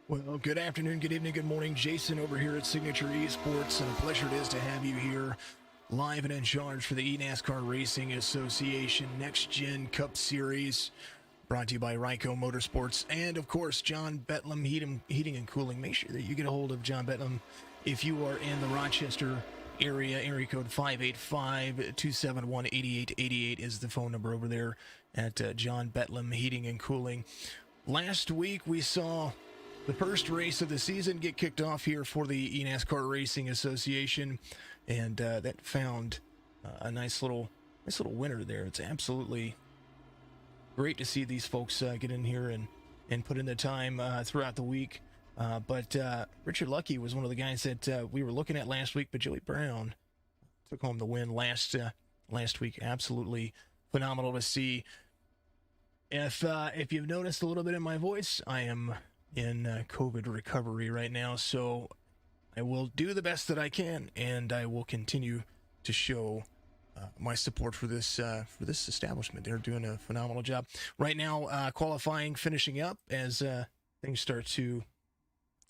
Well, good afternoon, good evening, good morning. Jason over here at Signature Esports, and a pleasure it is to have you here live and in charge for the eNASCAR Racing Association Next Gen Cup Series, brought to you by RYCO Motorsports and, of course, John Betlam Heating and Cooling. Make sure that you get a hold of John Betlam if you are in the Rochester area. Area code 585-271-8888 is the phone number over there at John Betlam Heating and Cooling. Last week we saw the first race of the season get kicked off here for the eNASCAR Racing Association, and that found a nice little winner there. It's absolutely great to see these folks get in here and put in the time throughout the week. But Richard Luckey was one of the guys that we were looking at last week, but Joey Brown took home the win last week. Absolutely phenomenal to see. If you've noticed a little bit in my voice, I am in COVID recovery right now, so I will do the best that I can, and I will continue to show my support for this establishment. They're doing a phenomenal job right now. Qualifying finishing up as things start to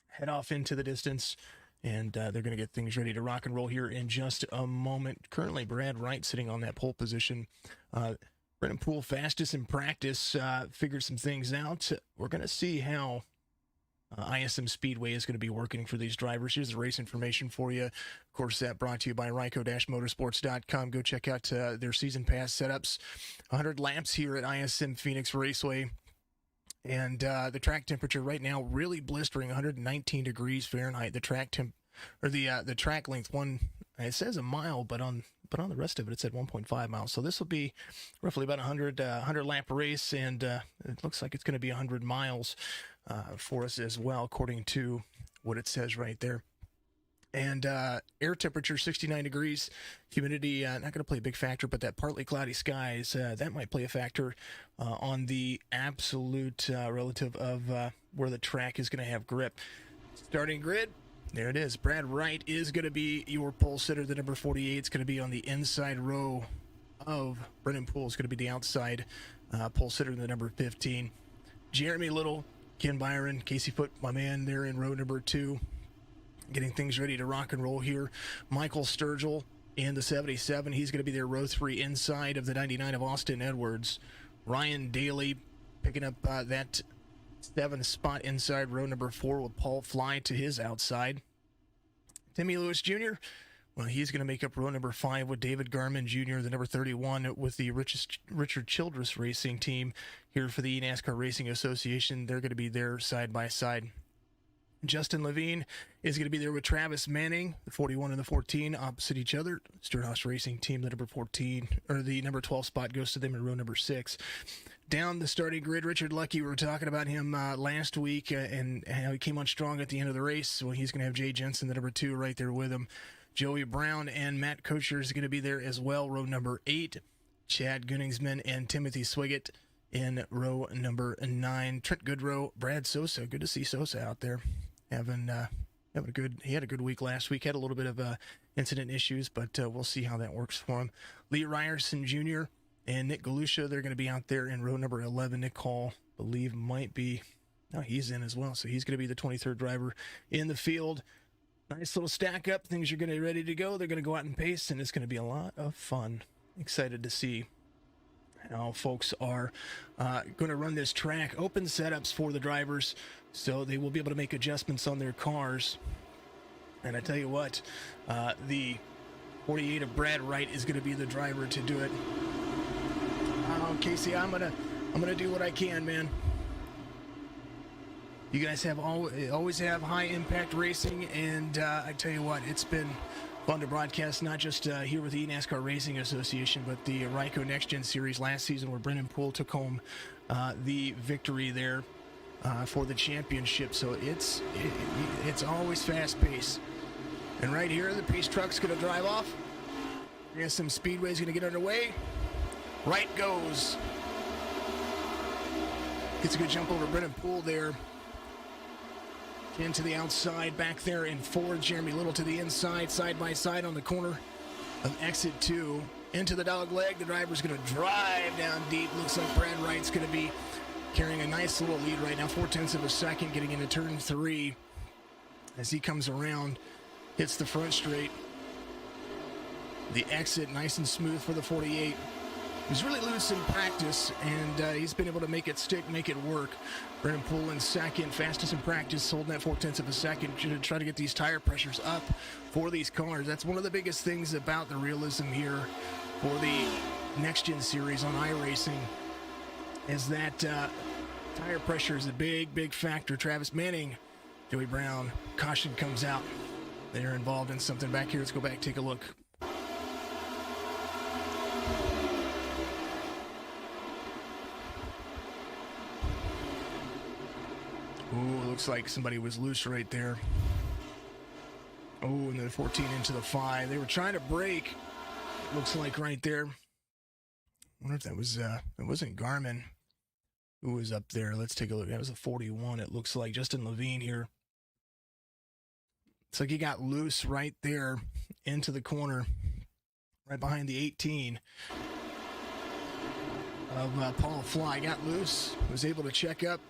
head off into the distance, and they're going to get things ready to rock and roll here in just a moment. Currently, Brad Wright sitting on that pole position. Brennan Poole, fastest in practice, figured some things out. We're going to see how ISM Speedway is going to be working for these drivers. Here's the race information for you. Of course, that brought to you by RYCO-Motorsports.com. Go check out their season pass setups. 100 laps here at ISM Phoenix Raceway. And the track temperature right now really blistering, 119 degrees Fahrenheit. The track the track length, it says a mile, but on the rest of it, it said 1.5 miles. So this will be roughly about 100 lap race, and it looks like it's going to be 100 miles for us as well, according to what it says right there. And air temperature 69 degrees, humidity not going to play a big factor, but that partly cloudy skies that might play a factor on the absolute relative of where the track is going to have grip. Starting grid. There it is. Brad Wright is going to be your pole sitter. The number 48 is going to be on the inside row of Brennan Poole. Is going to be the outside pole sitter, the number 15. Jeremy Little, Ken Byron, Casey Foote, my man there in row number 2. Getting things ready to rock and roll here. Michael Sturgill in the 77. He's going to be there row 3 inside of the 99 of Austin Edwards. Ryan Daly picking up that 7th spot inside row number 4 with Paul Fly to his outside. Timmy Lewis Jr., well, he's going to make up row number 5 with David Garman Jr., the number 31, with the Richard Childress Racing team here for the eNASCAR Racing Association. They're going to be there side by side. Justin Levine is going to be there with Travis Manning, the 41 and the 14, opposite each other. Stewart-Haas Racing team, the number 14, or the number 12 spot goes to them in row number 6. Down the starting grid, Richard Luckey, we were talking about him last week and how he came on strong at the end of the race. Well, he's going to have Jay Jensen, the number 2, right there with him. Joey Brown and Matt Kocher is going to be there as well, row number 8. Chad Gunningsman and Timothy Swiggett in row number 9. Trent Goodrow, Brad Sosa. Good to see Sosa out there. He had a good week last week. Had a little bit of incident issues, but we'll see how that works for him. Lee Ryerson Jr. and Nick Galusha, they're going to be out there in row number 11. Nick Hall, believe, might be, no, he's in as well, so he's going to be the 23rd driver in the field. Nice little stack up. Things are going to be ready to go. They're going to go out and pace, and it's going to be a lot of fun. Excited to see how folks are going to run this track. Open setups for the drivers, so they will be able to make adjustments on their cars. And I tell you what, the 48 of Brad Wright is going to be the driver to do it. Casey, I'm gonna do what I can, man. You guys have always have high impact racing, and I tell you what, it's been fun to broadcast, not just here with the eNASCAR Racing Association, but the RYCO Next Gen Series last season, where Brennan Poole took home the victory there for the championship. So it's always fast pace. And right here, the pace truck's going to drive off. ISM Speedway's going to get underway. Right goes. Gets a good jump over Brennan Poole there. Into the outside, back there in 4. Jeremy Little to the inside, side by side on the corner of exit 2. Into the dog leg. The driver's going to drive down deep. Looks like Brad Wright's going to be carrying a nice little lead right now, 0.4 of a second, getting into turn 3 as he comes around, hits the front straight. The exit nice and smooth for the 48. He's really loose in practice, and he's been able to make it stick, make it work. Brennan Poole in second, fastest in practice, holding that 0.4 of a second to try to get these tire pressures up for these cars. That's one of the biggest things about the realism here for the next-gen series on iRacing, is that tire pressure is a big, big factor. Travis Manning, Joey Brown, caution comes out. They're involved in something back here. Let's go back, take a look. Ooh, looks like somebody was loose right there. Oh, and then 14 into the 5. They were trying to brake. Looks like right there. I wonder if that was, it wasn't Garmin who was up there. Let's take a look. That was a 41. It looks like Justin Levine here. It's like he got loose right there into the corner, right behind the 18 of Paul Fly. Got loose, was able to check up.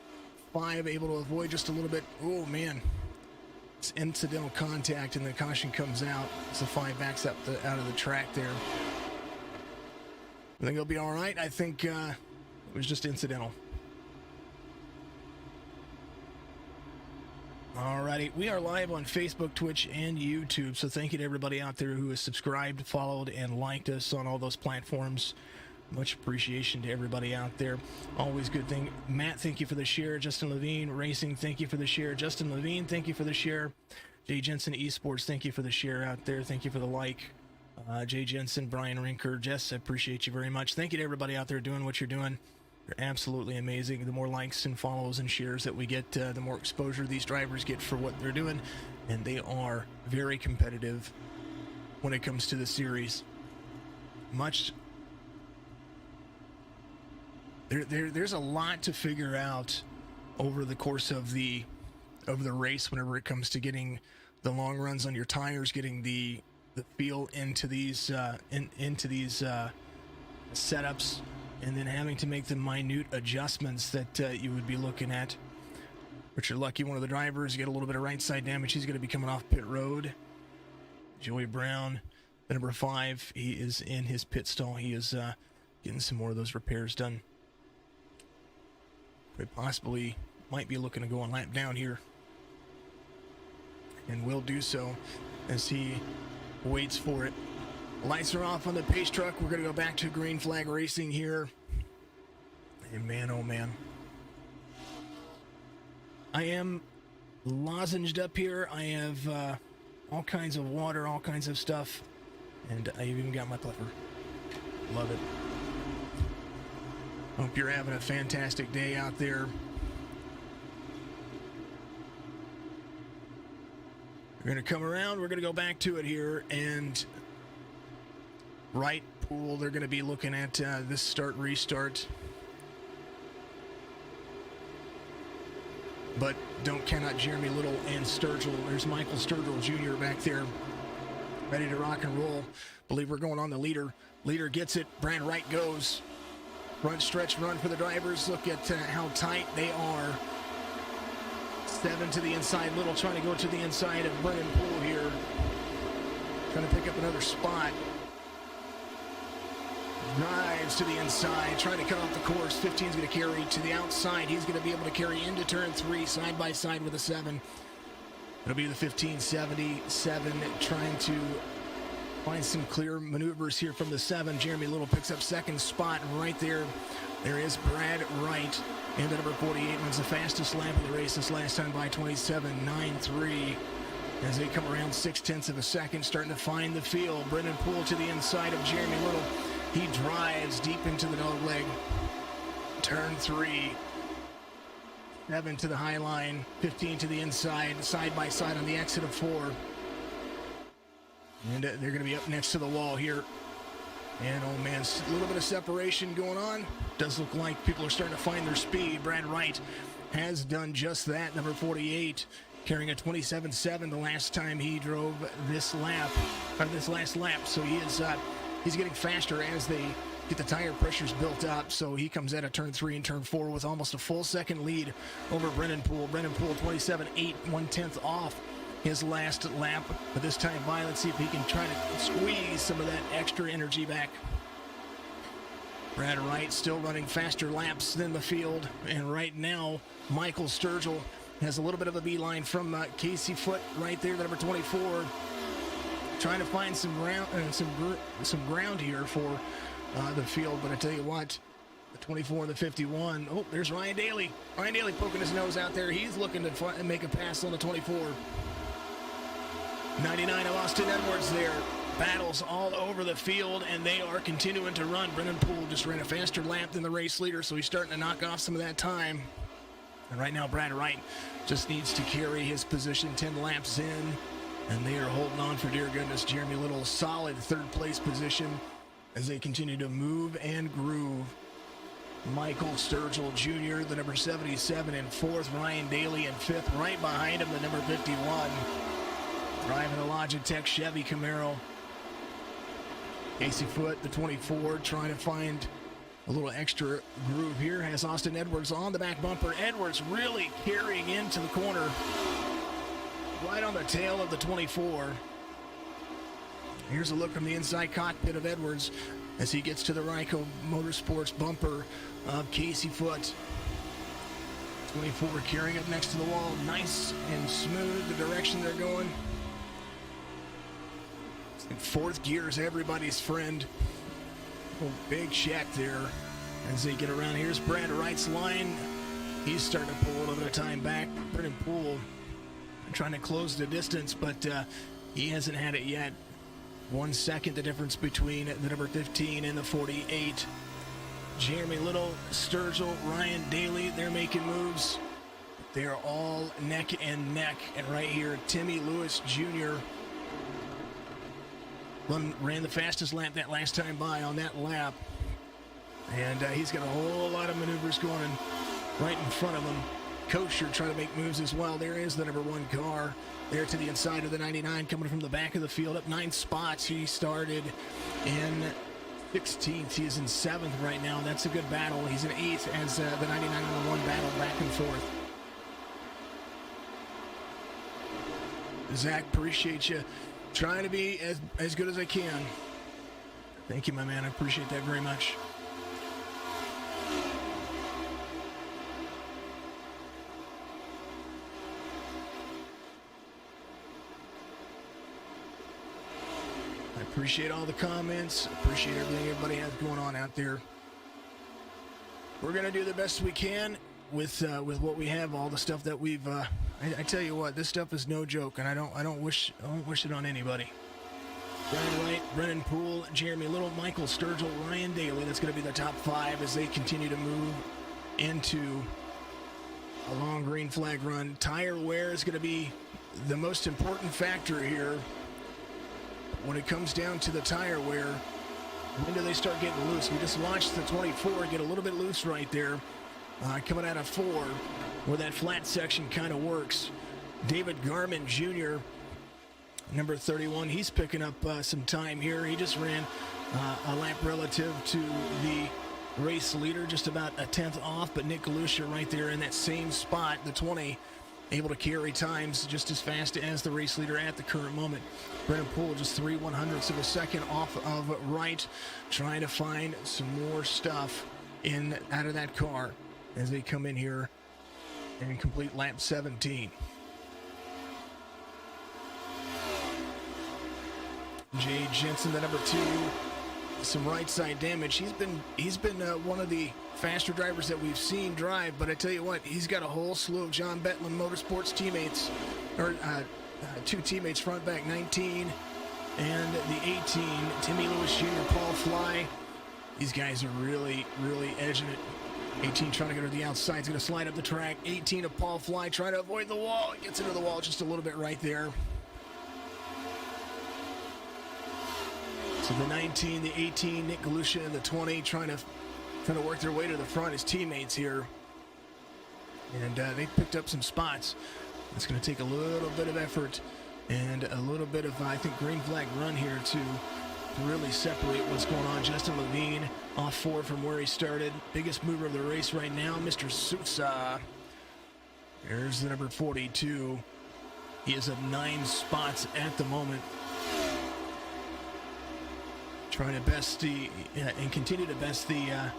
5 able to avoid just a little bit. Oh man, it's incidental contact, and the caution comes out. So 5 backs up out of the track there. I think he'll be all right. I think it was just incidental. Alrighty, we are live on Facebook, Twitch, and YouTube. So thank you to everybody out there who has subscribed, followed, and liked us on all those platforms. Much appreciation to everybody out there. Always good thing. Matt, thank you for the share. Justin Levine Racing, thank you for the share. Justin Levine, thank you for the share. Jay Jensen Esports, thank you for the share out there. Thank you for the like. Jay Jensen, Brian Rinker, Jess, I appreciate you very much. Thank you to everybody out there doing what you're doing. You're absolutely amazing. The more likes and follows and shares that we get, the more exposure these drivers get for what they're doing. And they are very competitive when it comes to the series. There's a lot to figure out over the course of the race whenever it comes to getting the long runs on your tires, getting the feel into these setups, and then having to make the minute adjustments that you would be looking at. Richard Luckey, one of the drivers, get a little bit of right side damage. He's going to be coming off pit road. Joey Brown, the number 5, he is in his pit stall. He is getting some more of those repairs done. But possibly might be looking to go on lap down here, and will do so as he waits for it. Lights are off on the pace truck. We're going to go back to green flag racing here. And man, oh man, I am lozenged up here. I have all kinds of water, all kinds of stuff, and I even got my puffer. Love it. Hope you're having a fantastic day out there. We're going to come around. We're going to go back to it here. And Wright, Poole, they're going to be looking at this start, restart. But don't count out Jeremy Little and Sturgill. There's Michael Sturgill Jr. back there, ready to rock and roll. Believe we're going on the leader. Leader gets it. Brad Wright goes. Front stretch run for the drivers. Look at how tight they are. 7 to the inside. Little trying to go to the inside of Brennan Poole here. Trying to pick up another spot. Drives to the inside. Trying to cut off the course. 15 is going to carry to the outside. He's going to be able to carry into turn 3 side by side with a 7. It'll be the 1577 trying to find some clear maneuvers here from the 7. Jeremy Little picks up second spot, and right there is Brad Wright. And the number 48 runs the fastest lap of the race this last time by 27.93. As they come around 0.6 of a second, starting to find the field. Brennan Poole to the inside of Jeremy Little. He drives deep into the dog leg. Turn 3. 7 to the high line. 15 to the inside, side by side on the exit of 4. And they're going to be up next to the wall here. And, oh, man, a little bit of separation going on. Does look like people are starting to find their speed. Brad Wright has done just that. Number 48, carrying a 27.7 the last time he drove this lap, or this last lap. So he is he's getting faster as they get the tire pressures built up. So he comes out of turn 3 and turn 4 with almost a full second lead over Brennan Poole. Brennan Poole 27.8, 1/10 off his last lap. But this time by, let's see if he can try to squeeze some of that extra energy back. Brad Wright still running faster laps than the field. And right now, Michael Sturgill has a little bit of a beeline from Casey Foote right there, the number 24. Trying to find some ground here for the field. But I tell you what, the 24 and the 51. Oh, there's Ryan Daly. Ryan Daly poking his nose out there. He's looking to make a pass on the 24. 99 of Austin Edwards there. Battles all over the field, and they are continuing to run. Brennan Poole just ran a faster lap than the race leader, so he's starting to knock off some of that time. And right now, Brad Wright just needs to carry his position 10 laps in, and they are holding on for dear goodness. Jeremy Little, solid third-place position as they continue to move and groove. Michael Sturgill Jr., the number 77, in 4th. Ryan Daly in 5th. Right behind him, the number 51. Driving a Logitech Chevy Camaro. Casey Foote, the 24, trying to find a little extra groove here. Has Austin Edwards on the back bumper. Edwards really carrying into the corner. Right on the tail of the 24. Here's a look from the inside cockpit of Edwards as he gets to the RYCO Motorsports bumper of Casey Foote. 24 carrying up next to the wall. Nice and smooth the direction they're going. In 4th gear is everybody's friend. Oh, big check there as they get around. Here's Brad Wright's line. He's starting to pull a little bit of time back. Brennan Poole trying to close the distance, but he hasn't had it yet. 1 second the difference between the number 15 and the 48. Jeremy Little, Sturgill, Ryan Daly, they're making moves. They're all neck and neck. And right here, Timmy Lewis Jr. ran the fastest lap that last time by on that lap. And he's got a whole lot of maneuvers going right in front of him. Kosher trying to make moves as well. There is the number 1 car there to the inside of the 99, coming from the back of the field, up 9 spots. He started in 16th. He is in 7th right now. That's a good battle. He's in 8th as the 99 and the 1 battle back and forth. Zach, appreciate you. Trying to be as good as I can. Thank you, my man. I appreciate that very much. I appreciate all the comments. Appreciate everything everybody has going on out there. We're gonna do the best we can with what we have, all the stuff that we've. I tell you what, this stuff is no joke, and I don't wish it on anybody. Brad Wright, Brennan Poole, Jeremy Little, Michael Sturgill, Ryan Daly. That's going to be the top 5 as they continue to move into a long green flag run. Tire wear is going to be the most important factor here. When it comes down to the tire wear, when do they start getting loose? We just watched the 24 get a little bit loose right there, coming out of 4, where that flat section kind of works. David Garman Jr., number 31, he's picking up some time here. He just ran a lap relative to the race leader, just about a 10th off, but Nick Galusha right there in that same spot, the 20, able to carry times just as fast as the race leader at the current moment. Brennan Poole just 3/100ths of a second off of Wright, trying to find some more stuff out of that car as they come in here and complete lap 17. Jay Jensen, the number 2, some right side damage. He's been one of the faster drivers that we've seen drive, but I tell you what, he's got a whole slew of John Bettlin Motorsports teammates, or 2 teammates, front back, 19 and the 18, Timmy Lewis Jr., Paul Fly. These guys are really, really edging it. 18 trying to get to the outside. He's going to slide up the track. 18 of Paul Fly trying to avoid the wall. He gets into the wall just a little bit right there. So the 19, the 18, Nick Galusha, and the 20 trying to work their way to the front. His teammates here. And they picked up some spots. It's going to take a little bit of effort and a little bit of, I think, green flag run here to to really separate what's going on. Justin Levine off forward from where he started. Biggest mover of the race right now, Mr. Sousa. There's the number 42. He is up 9 spots at the moment. Trying to best and continue to best the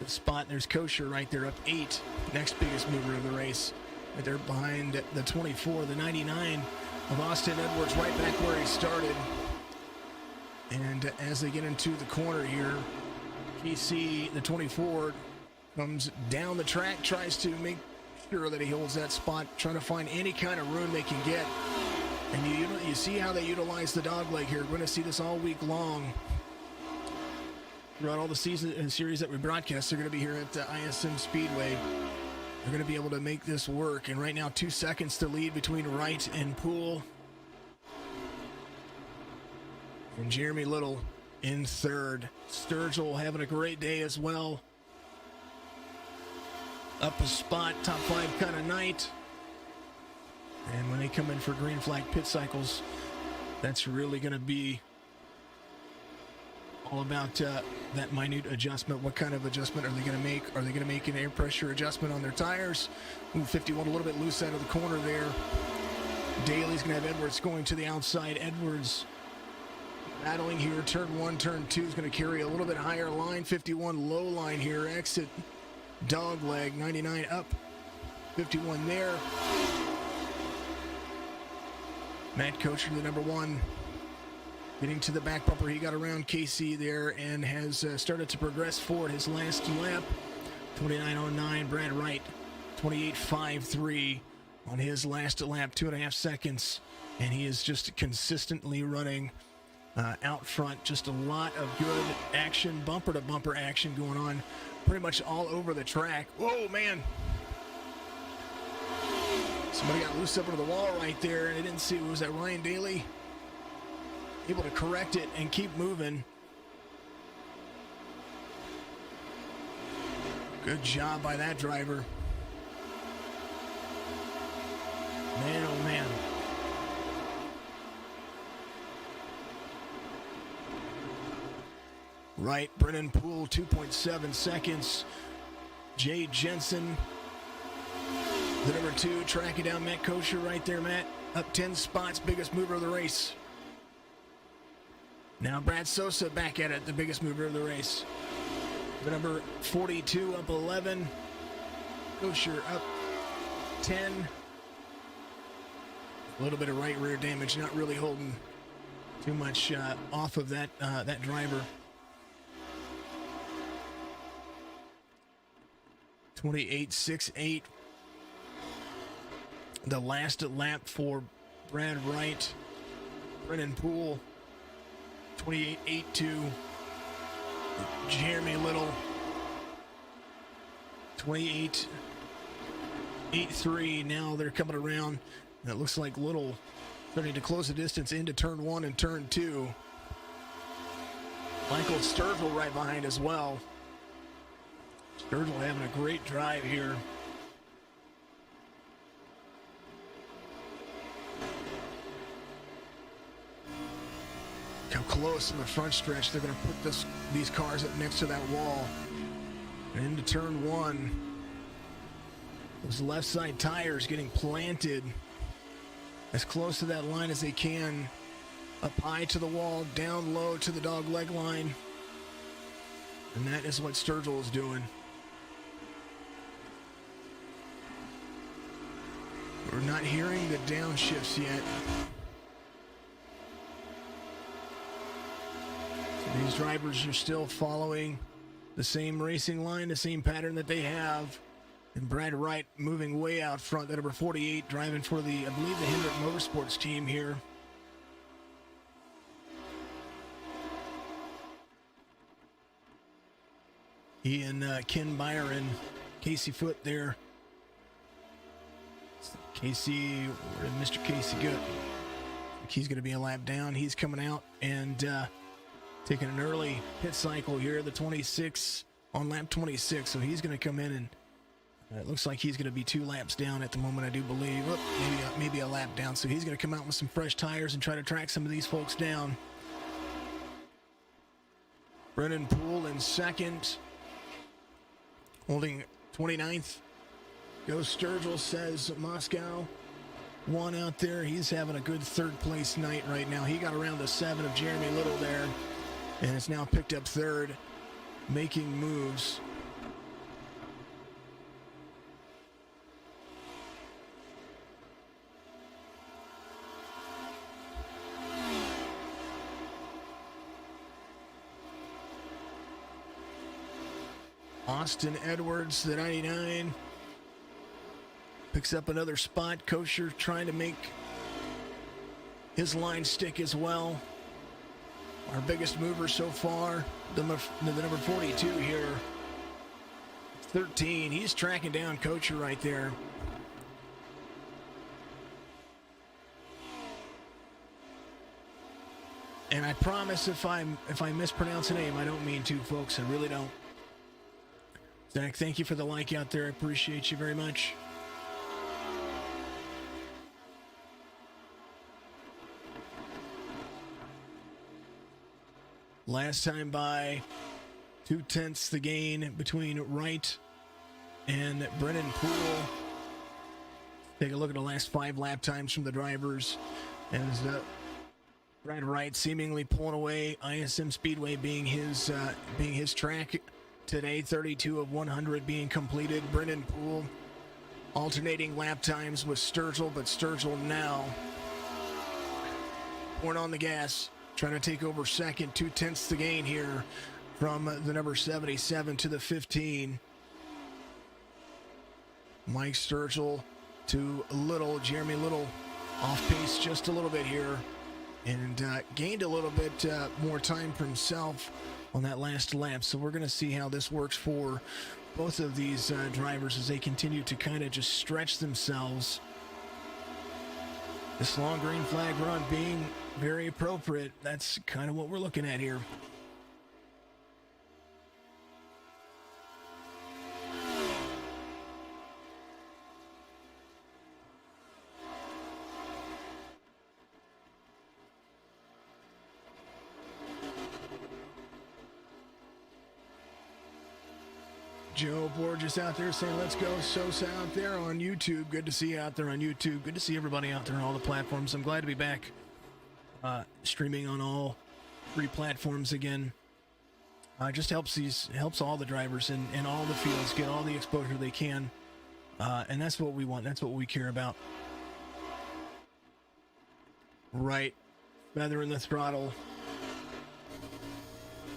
spot. There's Kosher right there, up 8. Next biggest mover of the race. Right there behind the 24, the 99 of Austin Edwards, right back where he started. And as they get into the corner here, KC, the 24, comes down the track, tries to make sure that he holds that spot, trying to find any kind of room they can get. And you see how they utilize the dog leg here. We're going to see this all week long. Throughout all the season and series that we broadcast, they're going to be here at ISM Speedway. They're going to be able to make this work. And right now, 2 seconds to lead between Wright and Poole. And Jeremy Little in third. Sturgill having a great day as well. Up a spot, top 5 kind of night. And when they come in for green flag pit cycles, that's really going to be all about that minute adjustment. What kind of adjustment are they going to make? Are they going to make an air pressure adjustment on their tires? Ooh, 51 a little bit loose out of the corner there. Daly's going to have Edwards going to the outside. Edwards battling here. Turn 1, turn 2 is going to carry a little bit higher line. 51 low line here. Exit dog leg. 99 up. 51 there. Matt Kocher, the number 1. Getting to the back bumper, he got around KC there and has started to progress forward his last lap. 29.09, Brad Wright, 28.53 on his last lap, 2.5 seconds. And he is just consistently running out front. Just a lot of good action, bumper-to-bumper action going on pretty much all over the track. Whoa, man. Somebody got loose up into the wall right there, and I didn't see, was that Ryan Daly? Able to correct it and keep moving. Good job by that driver. Man, oh man. Right, Brennan Poole, 2.7 seconds. Jay Jensen, the number 2, tracking down Matt Kosher right there, Matt. Up 10 spots, biggest mover of the race. Now Brad Sosa back at it, the biggest mover of the race. The number 42 up 11. Kosher up 10. A little bit of right rear damage, not really holding too much off of that driver. 28.68. The last lap for Brad Wright. Brennan Poole. 28.82. Jeremy Little. 28.83. Now they're coming around. And it looks like Little starting to close the distance into turn 1 and turn 2. Michael Sturgill right behind as well. Sturgill having a great drive here. How close in the front stretch they're going to put these cars up next to that wall. And into turn 1. Those left side tires getting planted as close to that line as they can. Up high to the wall, down low to the dog leg line. And that is what Sturgill is doing. We're not hearing the downshifts yet. These drivers are still following the same racing line, the same pattern that they have. And Brad Wright moving way out front, that number 48, driving for the, I believe, the Hendrick Motorsports team here. He and Ken Byron, Casey Foote there. Casey, where did Mr. Casey go? He's going to be a lap down. He's coming out and taking an early pit cycle here, the 26 on lap 26. So he's going to come in and it looks like he's going to be 2 laps down at the moment, I do believe. Maybe a lap down. So he's going to come out with some fresh tires and try to track some of these folks down. Brennan Poole in second, holding 29th. Joe Sturgill says Moscow won out there. He's having a good third place night right now. He got around the 7 of Jeremy Little there, and has now picked up third, making moves. Austin Edwards, the 99, picks up another spot. Kosher trying to make his line stick as well. Our biggest mover so far, the number 42 here, 13. He's tracking down Kosher right there. And I promise if I mispronounce a name, I don't mean to, folks. I really don't. Zach, thank you for the like out there. I appreciate you very much. Last time by 2/10 the gain between Wright and Brennan Poole. Take a look at the last 5 lap times from the drivers. As Brad Wright seemingly pulling away. ISM Speedway being his track today. 32 of 100 being completed. Brennan Poole alternating lap times with Sturgill, but Sturgill now pouring on the gas, trying to take over second. 2/10 the gain here from the number 77 to the 15. Mike Sturgill to Little. Jeremy Little off pace just a little bit here, and gained a little bit more time for himself on that last lap. So we're going to see how this works for both of these drivers as they continue to kind of just stretch themselves. This long green flag run being very appropriate. That's kind of what we're looking at here. Joe Borges out there saying, let's go. Sosa out there on YouTube. Good to see you out there on YouTube. Good to see everybody out there on all the platforms. I'm glad to be back streaming on all 3 platforms again. Just helps all the drivers in all the fields get all the exposure they can. And that's what we want. That's what we care about. Right. Feather in the throttle.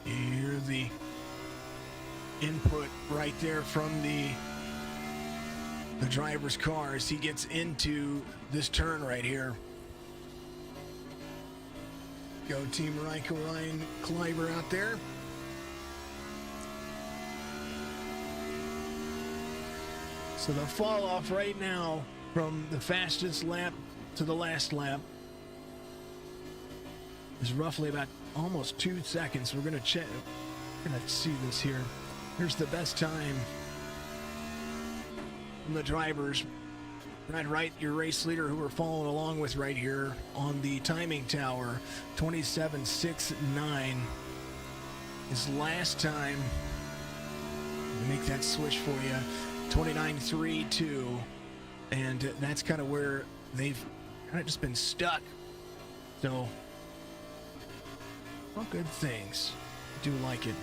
Hear the input right there from the driver's car as he gets into this turn right here. Go Team RYCO, Ryan Kleiber out there. So the fall off right now from the fastest lap to the last lap is roughly about almost 2 seconds. We're going to check. We're going to see this here. Here's the best time from the drivers. Brad Wright, your race leader, who we're following along with right here on the timing tower, 27.69. His last time, let me make that switch for you, 29.32. And that's kind of where they've kind of just been stuck. So, all good things. I do like it.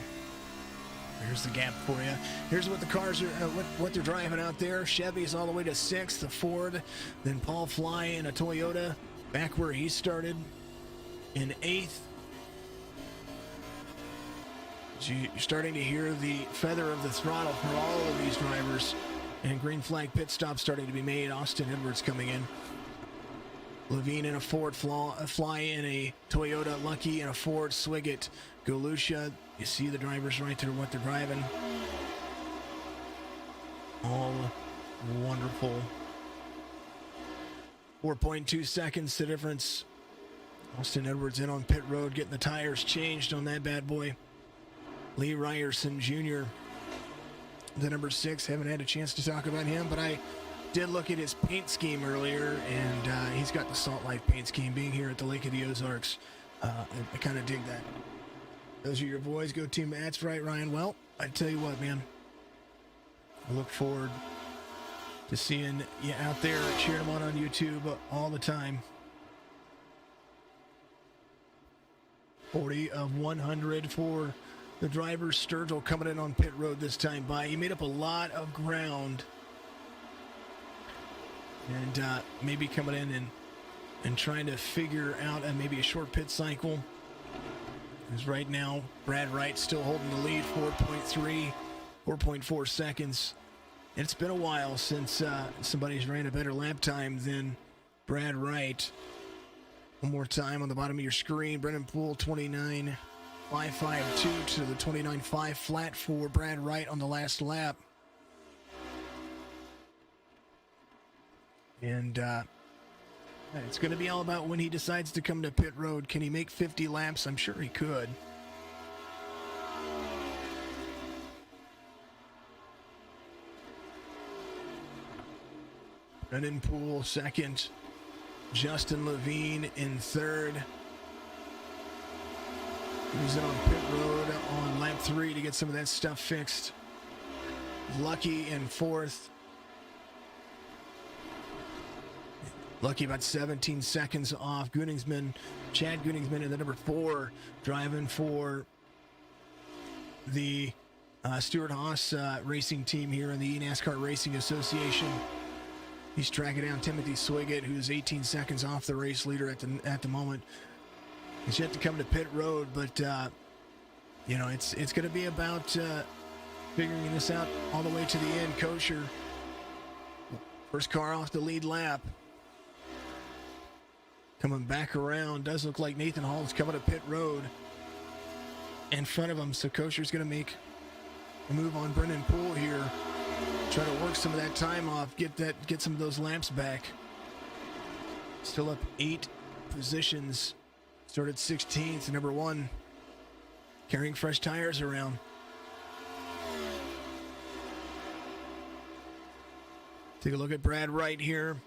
Here's the gap for you. Here's what the cars are, what they're driving out there. Chevy's all the way to 6th, the Ford, then Paul Fly in a Toyota, back where he started in 8th. So you're starting to hear the feather of the throttle for all of these drivers. And green flag pit stop starting to be made. Austin Edwards coming in. Levine in a Ford, Fly in a Toyota, Luckey in a Ford, Swiggett, Galusha. You see the drivers right there, what they're driving. All wonderful. 4.2 seconds the difference. Austin Edwards in on pit road, getting the tires changed on that bad boy. Lee Ryerson Jr., the number 6. Haven't had a chance to talk about him, but I did look at his paint scheme earlier, and he's got the Salt Life paint scheme. Being here at the Lake of the Ozarks, I kind of dig that. Those are your boys. Go team. That's right, Ryan. Well, I tell you what, man. I look forward to seeing you out there cheering them on YouTube all the time. 40 of 100 for the driver. Sturgill coming in on pit road this time by. He made up a lot of ground. And maybe coming in and trying to figure out maybe a short pit cycle. Because right now, Brad Wright still holding the lead, 4.4 seconds. And it's been a while since somebody's ran a better lap time than Brad Wright. One more time on the bottom of your screen. Brennan Poole, 29.552 to the 29.5 flat for Brad Wright on the last lap. And it's going to be all about when he decides to come to pit road. Can he make 50 laps? I'm sure he could. Brennan Poole second. Justin Levine in third. He's in on pit road on lap 3 to get some of that stuff fixed. Luckey in fourth. Luckey about 17 seconds off. Chad Gunningsman in the number 4, driving for the Stewart-Haas racing team here in the eNASCAR Racing Association. He's tracking down Timothy Swiggett, who's 18 seconds off the race leader at the moment. He's yet to come to pit road, but it's going to be about figuring this out all the way to the end. Kosher, first car off the lead lap. Coming back around, does look like Nathan Hall's coming to pit road in front of him. So Kosher's going to make a move on Brennan Poole here. Try to work some of that time off, get some of those laps back. Still up 8 positions. Started 16th, number 1, carrying fresh tires around. Take a look at Brad Wright here.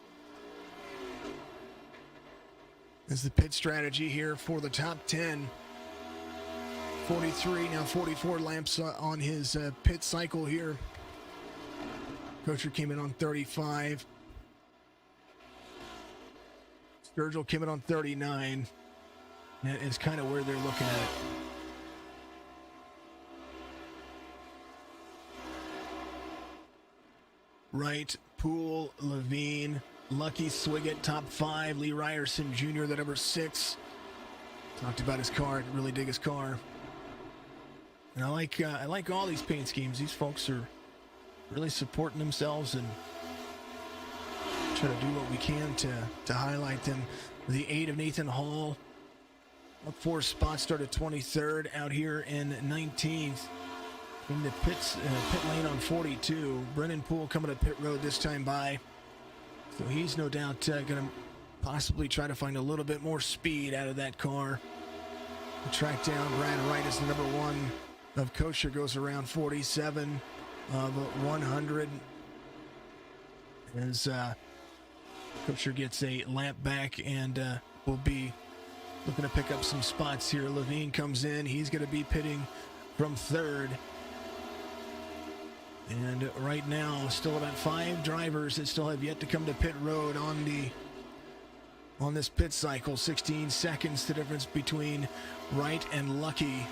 This is the pit strategy here for the top 10. 43, now 44 laps on his pit cycle here. Kosher came in on 35. Sturgill came in on 39. That is kind of where they're looking at it. Wright, Poole, Levine, Luckey, Swiggett, top 5. Lee Ryerson Jr., the number 6. Talked about his car. Really dig his car. And I like all these paint schemes. These folks are really supporting themselves and try to do what we can to highlight them. The 8 of Nathan Hall. Up 4 spots, started 23rd, out here in 19th. In the pit lane on 42. Brennan Poole coming to pit road this time by. So he's no doubt going to possibly try to find a little bit more speed out of that car. The track down, Brad Wright is the number 1 of Kosher, goes around 47 of 100. As Kosher gets a lap back and will be looking to pick up some spots here. Levine comes in. He's going to be pitting from 3rd. And right now, still about 5 drivers that still have yet to come to pit road on this pit cycle. 16 seconds, the difference between Wright and Luckey.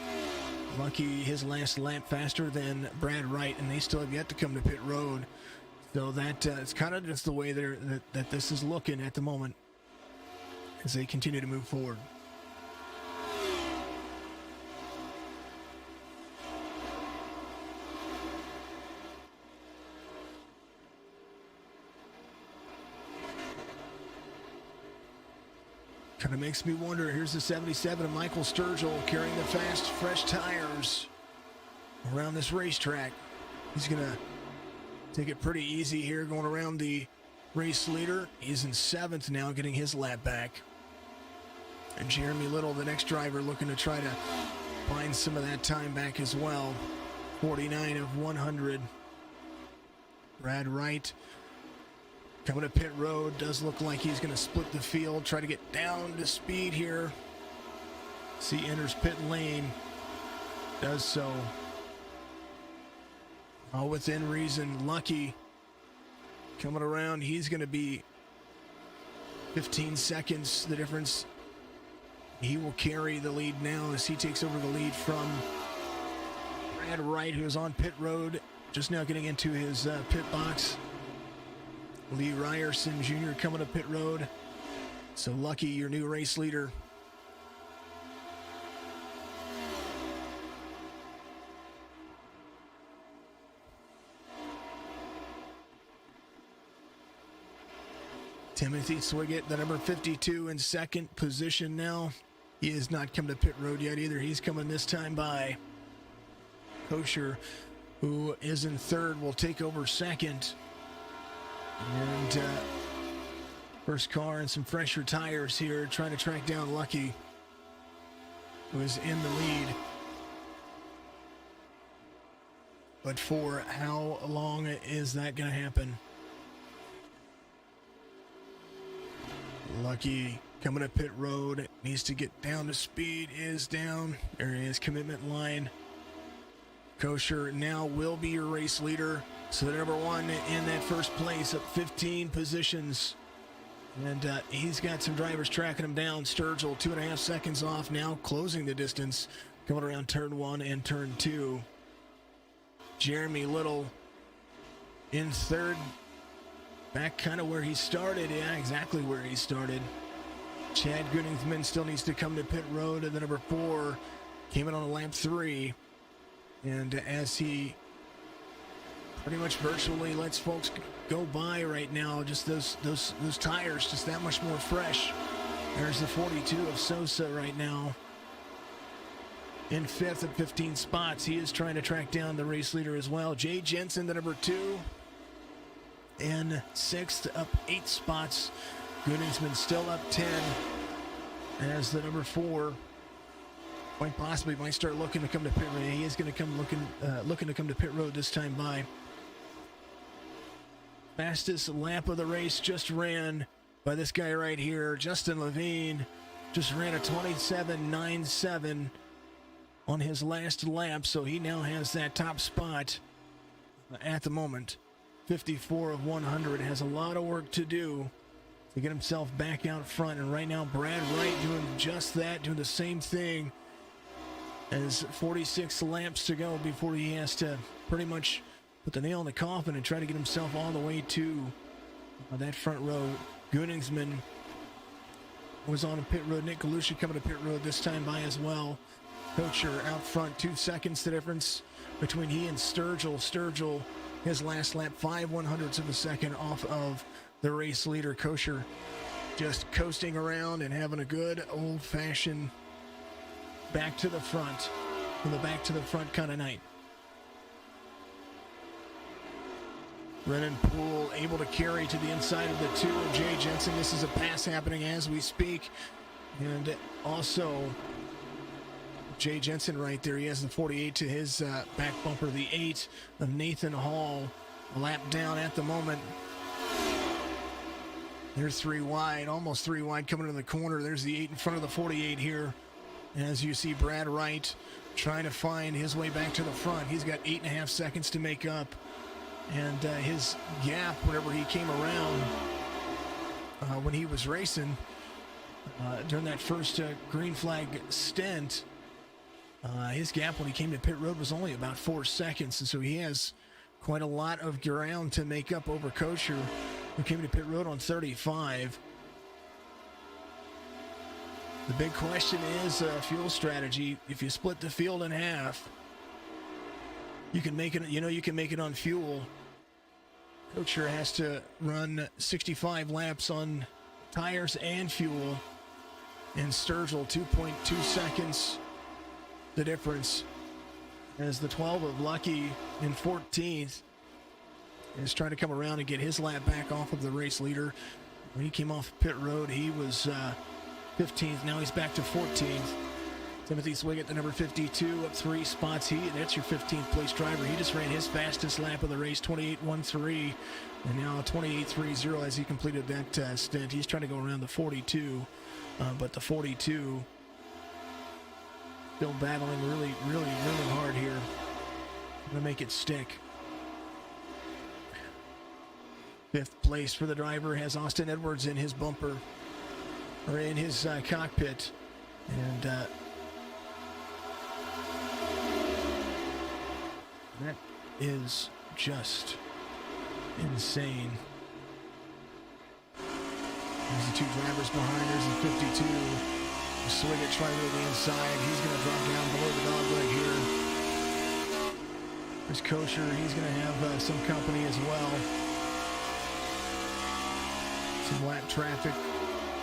Luckey, his last lap faster than Brad Wright, and they still have yet to come to pit road. So that it's kind of just the way that this is looking at the moment as they continue to move forward. Kind of makes me wonder. Here's the 77 of Michael Sturgill carrying the fast, fresh tires around this racetrack. He's going to take it pretty easy here going around the race leader. He's in 7th now, getting his lap back. And Jeremy Little, the next driver, looking to try to find some of that time back as well. 49 of 100. Brad Wright coming to pit road. Does look like he's going to split the field, try to get down to speed here. See, enters pit lane. does so all within reason. Luckey coming around. He's going to be 15 seconds the difference. He will carry the lead now as he takes over the lead from Brad Wright, who is on pit road, just now getting into his pit box. Lee Ryerson Jr. coming to pit road. So Luckey, your new race leader. Timothy Swiggett, the number 52, in second position now. He has not come to pit road yet either. He's coming this time by. Kosher, who is in third, will take over second. And first car and some fresher tires here, trying to track down Luckey, who is in the lead. But for how long is that going to happen? Luckey coming to pit road, needs to get down to speed, is down. There he is, commitment line. Kosher now will be your race leader. So the number one in that first place, up 15 positions. And he's got some drivers tracking him down. Sturgill, 2.5 seconds off, now closing the distance, coming around turn 1 and turn 2. Jeremy Little in third, back kind of where he started. Yeah, exactly where he started. Chad Goodingman still needs to come to pit road, and the number 4 came in on lap 3. And as he pretty much virtually lets folks go by right now, just those tires just that much more fresh. There's the 42 of Sosa right now in fifth at 15 spots. He is trying to track down the race leader as well. Jay Jensen, the number 2, in sixth, up 8 spots. Goodingsman still up 10 as the number 4 quite possibly might start looking to come to pit road. He is going to come looking to come to pit road this time by. Fastest lap of the race just ran by this guy right here, Justin Levine. Just ran a 27.97 on his last lap, so he now has that top spot at the moment. 54 of 100, has a lot of work to do to get himself back out front, and right now Brad Wright doing just that, doing the same thing, as 46 laps to go before he has to pretty much put the nail in the coffin and try to get himself all the way to that front row. Goodingsman was on a pit road. Nick Galusha coming to pit road this time by as well. Kosher out front, 2 seconds the difference between he and Sturgill. Sturgill, his last lap, 5/100ths of a second off of the race leader. Kosher just coasting around and having a good old-fashioned back to the front, from the back to the front kind of night. Brennan Poole able to carry to the inside of the 2 of Jay Jensen. This is a pass happening as we speak. And also Jay Jensen right there. He has the 48 to his back bumper. The 8 of Nathan Hall, a lap down at the moment. There's 3 wide, almost 3 wide coming into the corner. There's the 8 in front of the 48 here. As you see Brad Wright trying to find his way back to the front. He's got 8.5 seconds to make up. And his gap, whenever he came around when he was racing during that first green flag stint, his gap when he came to pit road was only about 4 seconds. And so he has quite a lot of ground to make up over Kosher, who came to pit road on 35. The big question is fuel strategy. If you split the field in half, you can make it. You can make it on fuel. Kosher has to run 65 laps on tires and fuel. And Sturgill, 2.2 seconds, the difference. As the 12 of Luckey in 14th is trying to come around and get his lap back off of the race leader. When he came off pit road, he was 15th. Now he's back to 14th. Timothy Swiggett, the number 52, up 3 spots. That's your 15th place driver. He just ran his fastest lap of the race, 28.13, and now 28.30 as he completed that stint. He's trying to go around the 42, but the 42 Still battling really, really, really hard here. I'm going to make it stick. 5th place for the driver has Austin Edwards in his bumper, or in his cockpit. And that is just insane. There's the 2 drivers behind. There's the 52. Swiggett trying to the inside. He's going to drop down below the dogleg here. There's Kosher. He's going to have some company as well. Some lap traffic.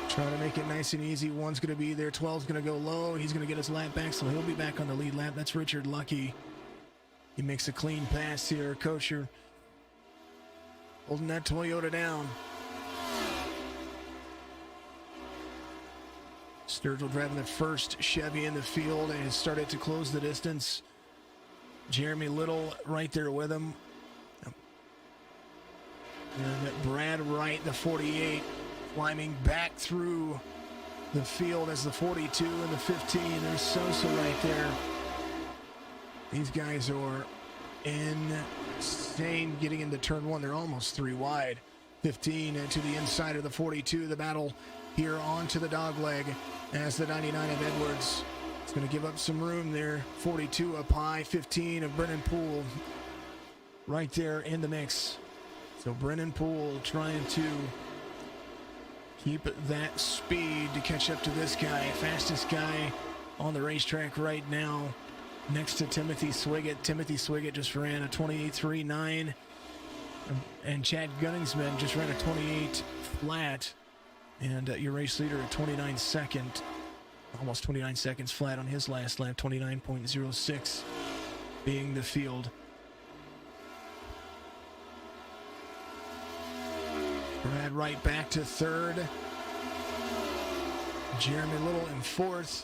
Trying to make it nice and easy. 1's going to be there. 12's going to go low. He's going to get his lap back, so he'll be back on the lead lap. That's Richard Luckey. He makes a clean pass here. Kosher holding that Toyota down. Sturgill driving the first Chevy in the field and has started to close the distance. Jeremy Little right there with him. And Brad Wright, the 48, climbing back through the field as the 42 and the 15. There's Sosa right there. These guys are insane getting into turn 1. They're almost 3 wide. 15 to the inside of the 42. The battle here onto the dogleg as the 99 of Edwards. It's going to give up some room there. 42 up high. 15 of Brennan Poole right there in the mix. So Brennan Poole trying to keep that speed to catch up to this guy. Fastest guy on the racetrack right now, next to Timothy Swiggett. Timothy Swiggett just ran a 28.39, and Chad Gunningsman just ran a 28 flat, and your race leader at 29 second, almost 29 seconds flat on his last lap, 29.06 being the field. Brad Wright back to 3rd. Jeremy Little in 4th.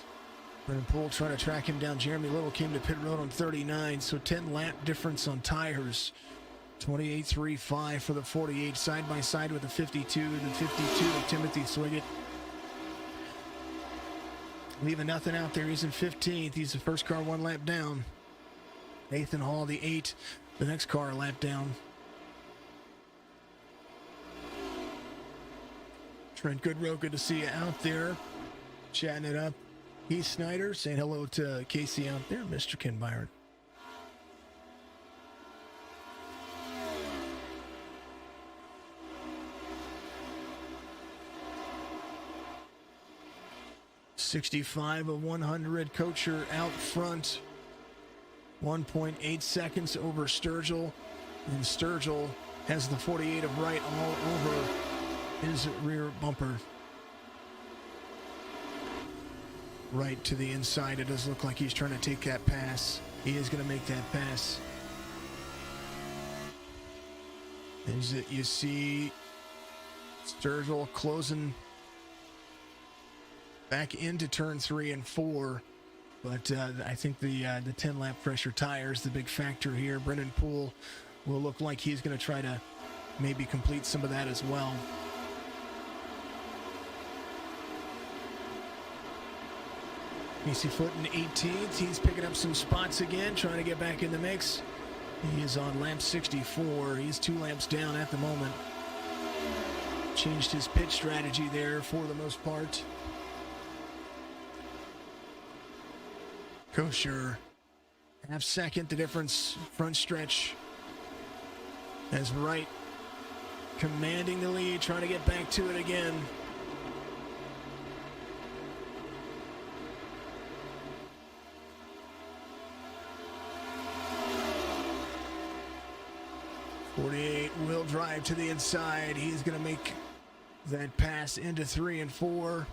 Brennan Poole trying to track him down. Jeremy Little came to pit road on 39, so 10 lap difference on tires. 28.35 for the 48, side by side with the 52. The 52 of Timothy Swiggett. Leaving nothing out there. He's in 15th. He's the first car 1 lap down. Nathan Hall, the 8. The next car a lap down. Trent Goodrow, good to see you out there. Chatting it up. Heath Snyder saying hello to Casey out there. Mr. Ken Byron. .65 of 100. Kocher out front. 1.8 seconds over Sturgill. And Sturgill has the 48 of Wright all over his rear bumper. Right to the inside. It does look like he's trying to take that pass. He is going to make that pass. As you see Sturgill closing back into turn 3 and 4. But I think the 10 lap pressure tires, the big factor here. Brennan Poole will look like he's going to try to maybe complete some of that as well. Casey Foot in 18th. He's picking up some spots again, trying to get back in the mix. He is on lap 64. He's 2 laps down at the moment. Changed his pit strategy there for the most part. Kosher, half second the difference, front stretch. As Wright commanding the lead, trying to get back to it again. Will drive to the inside. He's going to make that pass into 3 and 4.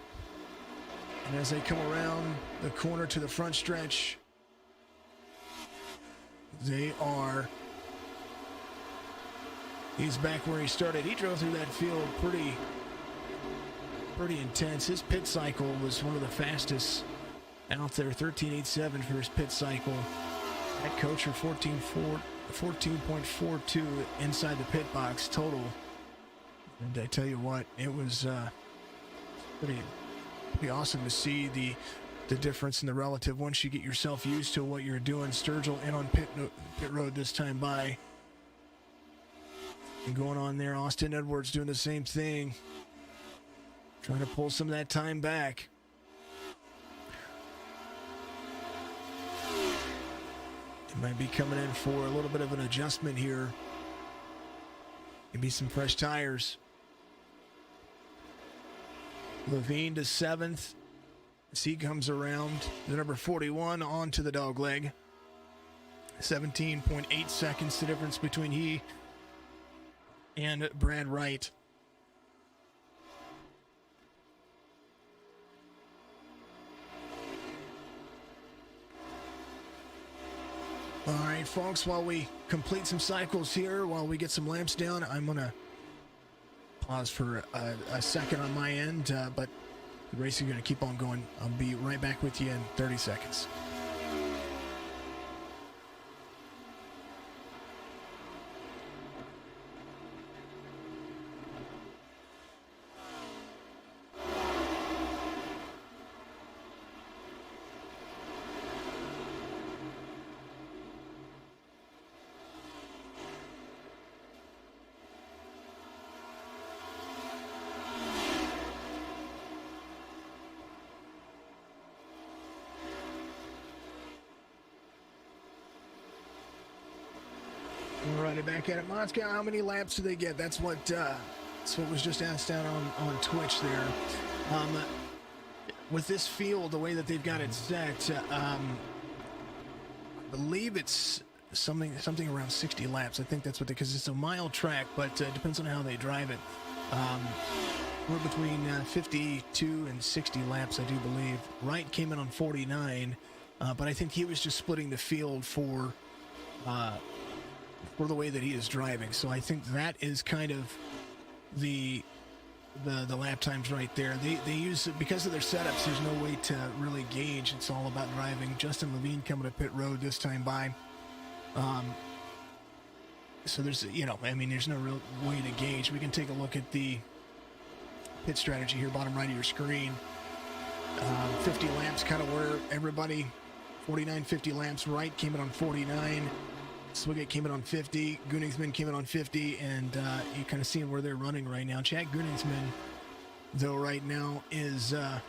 And as they come around the corner to the front stretch, he's back where he started. He drove through that field pretty intense. His pit cycle was one of the fastest out there, 13.87 for his pit cycle. At Kocher, 14.42 inside the pit box total. And I tell you what, it was pretty awesome to see the the difference in the relative once you get yourself used to what you're doing. Sturgill in on pit road this time by. And going on there, Austin Edwards doing the same thing. Trying to pull some of that time back. He might be coming in for a little bit of an adjustment here. Maybe some fresh tires. Levine to 7th. As he comes around, the number 41 onto the dog leg. 17.8 seconds the difference between he and Brad Wright. All right, folks, while we complete some cycles here, while we get some laps down, I'm going to pause for a second on my end, but the race is going to keep on going. I'll be right back with you in 30 seconds. Alrighty, back at it. Moscow, how many laps do they get? That's what was just asked down on Twitch there. With this field, the way that they've got it set, I believe it's something around 60 laps. I think that's what because it's a mile track, but it depends on how they drive it. We're between 52 and 60 laps, I do believe. Wright came in on 49, but I think he was just splitting the field for the way that he is driving. So I think that is kind of the lap times right there. They use, because of their setups, there's no way to really gauge. It's all about driving. Justin Levine coming to pit road this time by. So there's, there's no real way to gauge. We can take a look at the pit strategy here, bottom right of your screen. 50 laps, kind of where everybody, 49, 50 laps. Wright came in on 49. Swiggett came in on 50, Gunningsman came in on 50, and you're kind of seeing where they're running right now. Chad Gunningsman, though, right now is, I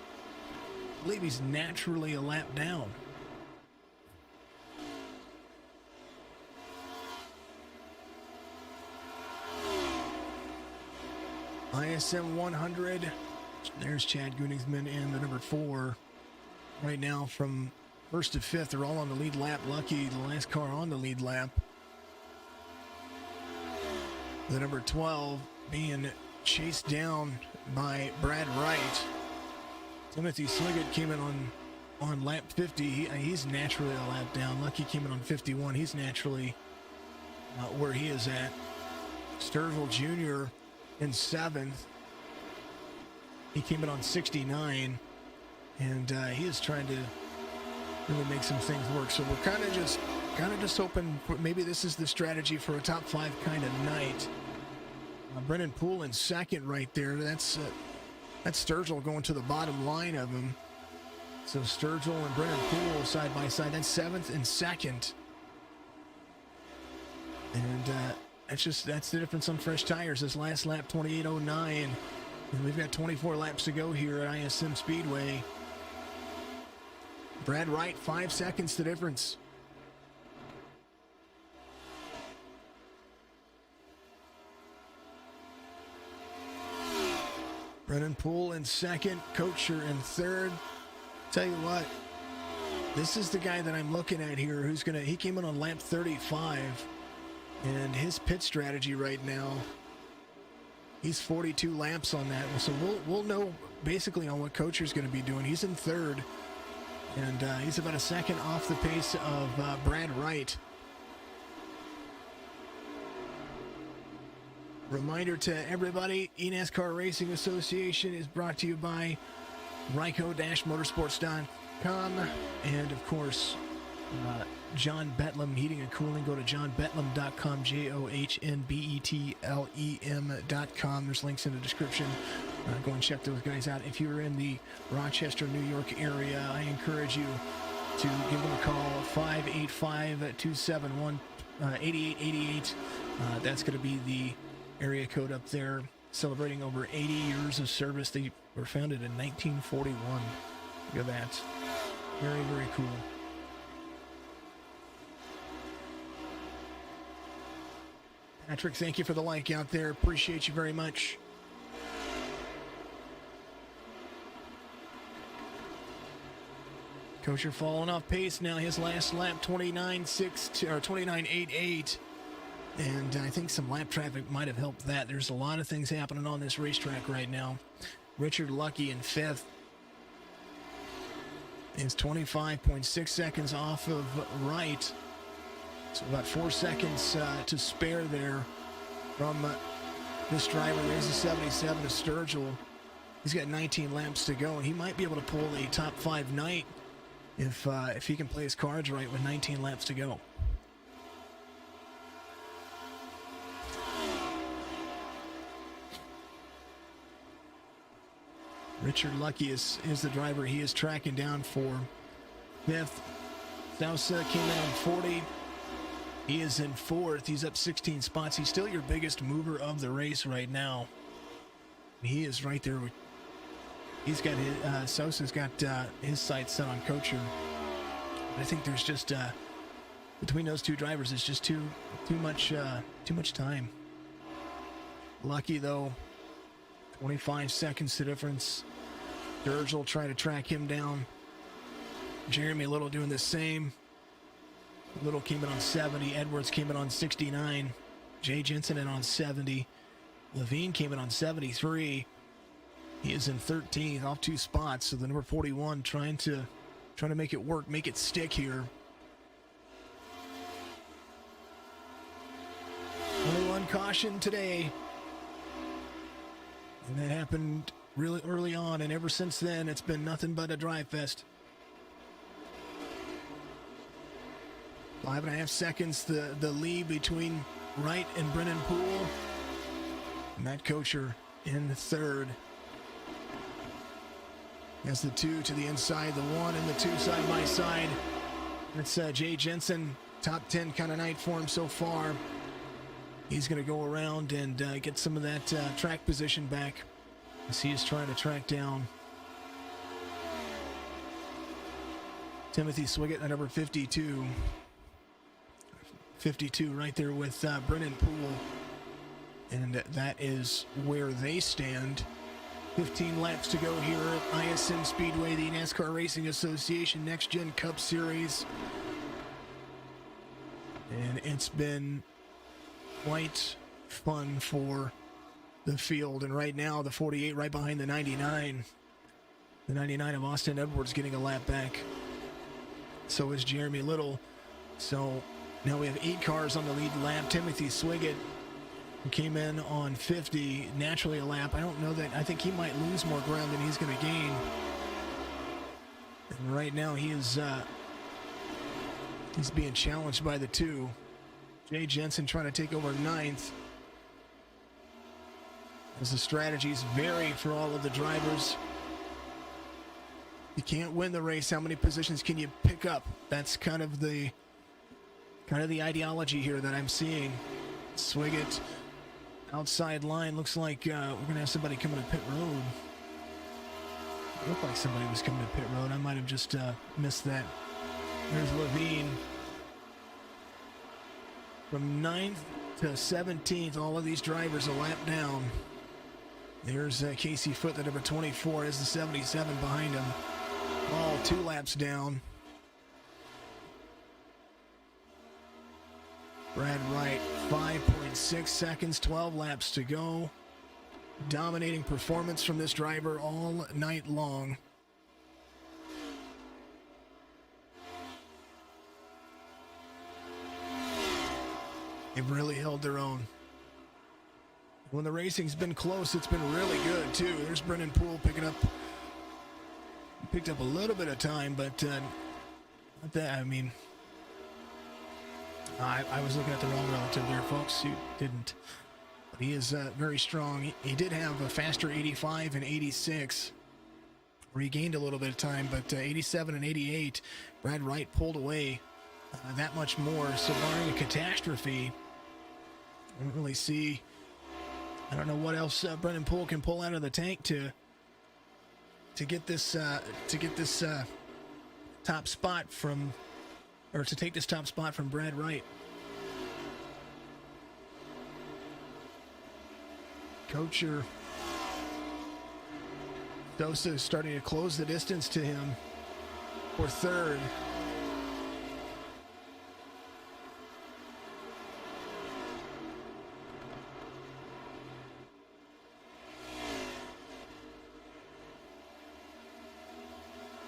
believe he's naturally a lap down. ISM 100, there's Chad Gunningsman in the number 4. Right now from 1st to 5th, they're all on the lead lap. Luckey, the last car on the lead lap. The number 12 being chased down by Brad Wright. Timothy Sliggett came in on lap 50. He's naturally a lap down. Luckey came in on 51. He's naturally where he is at. Sturgill Jr. in 7th. He came in on 69. And he is trying to really make some things work. So we're kind of just hoping for, maybe this is the strategy for a top 5 kind of night. Brennan Poole in 2nd right there. That's Sturgill going to the bottom line of him. So Sturgill and Brennan Poole side by side. That's 7th and 2nd. And that's the difference on fresh tires. This last lap, 28.09. And we've got 24 laps to go here at ISM Speedway. Brad Wright, 5 seconds the difference. Brennan Poole in 2nd, Kocher in 3rd. Tell you what, this is the guy that I'm looking at here he came in on lap 35, and his pit strategy right now, he's 42 laps on that. So we'll know basically on what Kocher's going to be doing. He's in 3rd. And he's about a second off the pace of Brad Wright. Reminder to everybody, eNASCAR Racing Association is brought to you by RYCO-motorsports.com and, of course, John Betlem Heating and Cooling. Go to johnbetlem.com, JOHNBETLEM.com. There's links in the description. Go and check those guys out. If you're in the Rochester, New York area, I encourage you to give them a call, 585-271-8888. That's going to be the area code up there, celebrating over 80 years of service. They were founded in 1941. Look at that. Very, very cool. Patrick, thank you for the like out there. Appreciate you very much. Kosher falling off pace now. His last lap, 29.8. And I think some lap traffic might have helped that. There's a lot of things happening on this racetrack right now. Richard Luckey in 5th is 25.6 seconds off of Wright. So about 4 seconds to spare there from this driver. There's a 77 of Sturgill. He's got 19 laps to go, and he might be able to pull a top 5 night if he can play his cards right with 19 laps to go. Richard Luckey is the driver he is tracking down for 5th. Sousa came in on 40. He is in 4th. He's up 16 spots. He's still your biggest mover of the race right now. He is right there with. He's got his. Sosa's got his sights set on Kocher. But I think there's just between those two drivers, it's just too much time. Luckey though, 25 seconds to difference. Sturgill trying to track him down. Jeremy Little doing the same. Little came in on 70. Edwards came in on 69. Jay Jensen in on 70. Levine came in on 73. He is in 13th, off 2 spots. So the number 41 trying to make it work, make it stick here. Only one caution today. And that happened really early on, and ever since then, it's been nothing but a drive fest. 5.5 seconds, the lead between Wright and Brennan Poole. Matt Kocher in 3rd. Has the 2 to the inside, the 1 and the 2 side by side. That's Jay Jensen, top 10 kind of night for him so far. He's going to go around and get some of that track position back as he is trying to track down Timothy Swiggett at number 52. 52 right there with Brennan Poole. And that is where they stand. 15 laps to go here at ISM Speedway, the NASCAR Racing Association Next Gen Cup Series. And it's been quite fun for the field. And right now, the 48 right behind the 99. The 99 of Austin Edwards getting a lap back. So is Jeremy Little. So now we have 8 cars on the lead lap. Timothy Swiggett, who came in on 50, naturally a lap. I don't know that. I think he might lose more ground than he's going to gain. And right now he is he's being challenged by the 2. Jay Jensen trying to take over 9th. As the strategies vary for all of the drivers. You can't win the race. How many positions can you pick up? That's kind of the ideology here that I'm seeing. Swiggett, outside line. Looks like we're going to have somebody coming to pit road. It looked like somebody was coming to pit road. I might have just missed that. There's Levine. From 9th to 17th, all of these drivers a lap down. There's Casey Foote, the number 24, is the 77 behind him. All 2 laps down. Brad Wright, 5.6 seconds, 12 laps to go. Dominating performance from this driver all night long. They've really held their own. When the racing's been close, it's been really good too. There's Brennan Poole picked up a little bit of time, but not that. I mean, I was looking at the wrong relative there, folks. You didn't. But he is very strong. He did have a faster 85 and 86. Regained a little bit of time, but 87 and 88, Brad Wright pulled away that much more. So barring a catastrophe, I don't really see. I don't know what else Brennan Poole can pull out of the tank to get this top spot from, or to take this top spot from Brad Wright. Coacher Dosa is starting to close the distance to him for third.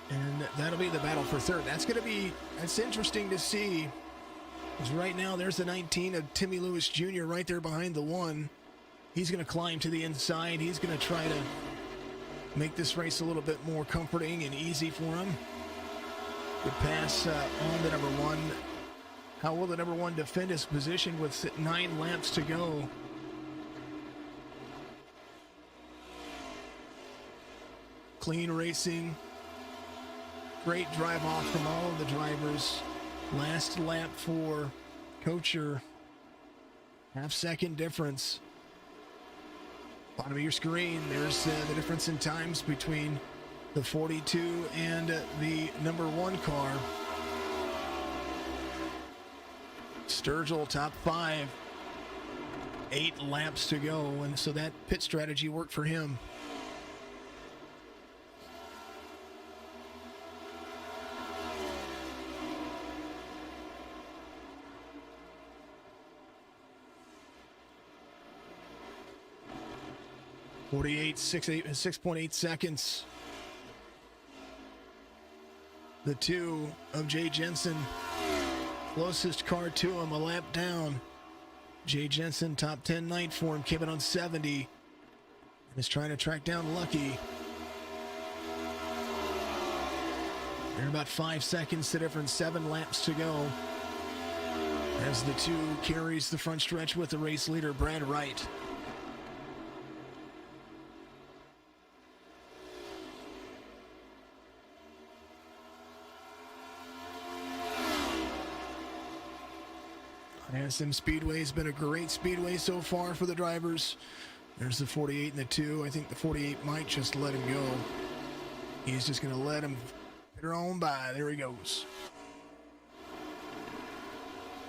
And that'll be the battle for third. That's interesting to see. Because right now there's the 19 of Timmy Lewis Jr. right there behind the 1. He's going to climb to the inside. He's going to try to make this race a little bit more comforting and easy for him. Good pass on the number 1. How will the number 1 defend his position with 9 laps to go? Clean racing. Great drive off from all of the drivers. Last lap for Kocher. Half-second difference. Bottom of your screen, there's the difference in times between the 42 and the number 1 car. Sturgill top 5. 8 laps to go, and so that pit strategy worked for him. .8 seconds. The 2 of Jay Jensen, closest car to him, a lap down. Jay Jensen, top 10 night for him, came in on 70 and is trying to track down Luckey. They're about 5 seconds to difference, 7 laps to go. As the 2 carries the front stretch with the race leader, Brad Wright. ISM Speedway has been a great speedway so far for the drivers. There's the 48 and the 2. I think the 48 might just let him go. He's just going to let him hit her on by. There he goes.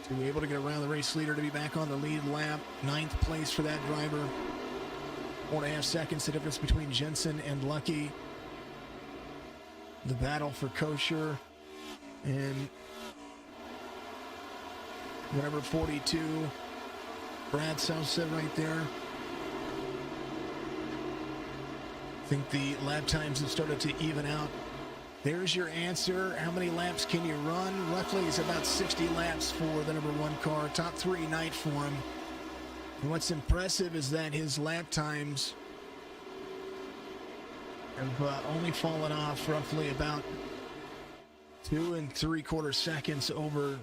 To be able to get around the race leader to be back on the lead lap. 9th place for that driver. 4.5 seconds the difference between Jensen and Luckey. The battle for Kocher and the number 42, Brad Southset right there. I think the lap times have started to even out. There's your answer. How many laps can you run? Roughly it's about 60 laps for the number 1 car. Top 3 night for him. And what's impressive is that his lap times have only fallen off roughly about 2 3/4 seconds over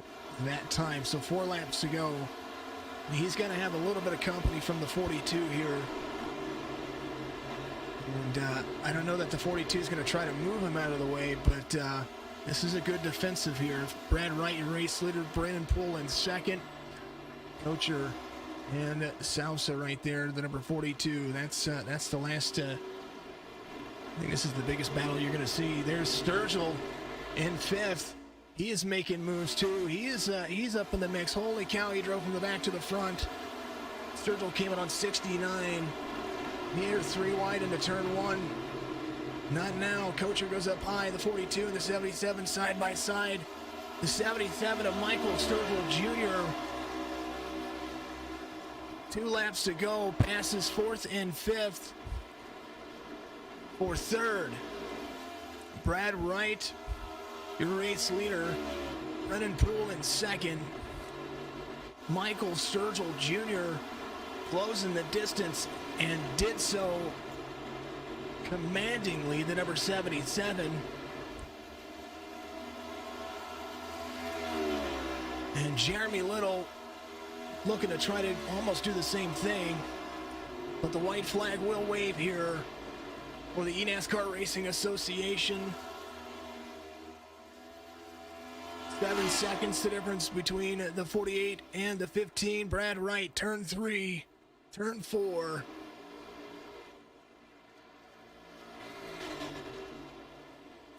that time. So 4 laps to go. He's going to have a little bit of company from the 42 here. And I don't know that the 42 is going to try to move him out of the way, but this is a good defensive here. Brad Wright, your race leader. Brennan Poole in second. Kocher and Sousa right there, the number 42. That's the last. I think this is the biggest battle you're going to see. There's Sturgill in 5th. He is making moves too. He's up in the mix. Holy cow, he drove from the back to the front. Sturgill came in on 69. Here, 3 wide into turn 1. Not now. Kocher goes up high. The 42 and the 77 side by side. The 77 of Michael Sturgill Jr. 2 laps to go. Passes 4th and 5th. For 3rd, Brad Wright, your race leader. Brennan Poole in 2nd. Michael Sturgill Jr. closing the distance and did so commandingly, the number 77. And Jeremy Little looking to try to almost do the same thing. But the white flag will wave here for the eNASCAR Racing Association. 7 seconds the difference between the 48 and the 15. Brad Wright, turn 3, turn 4.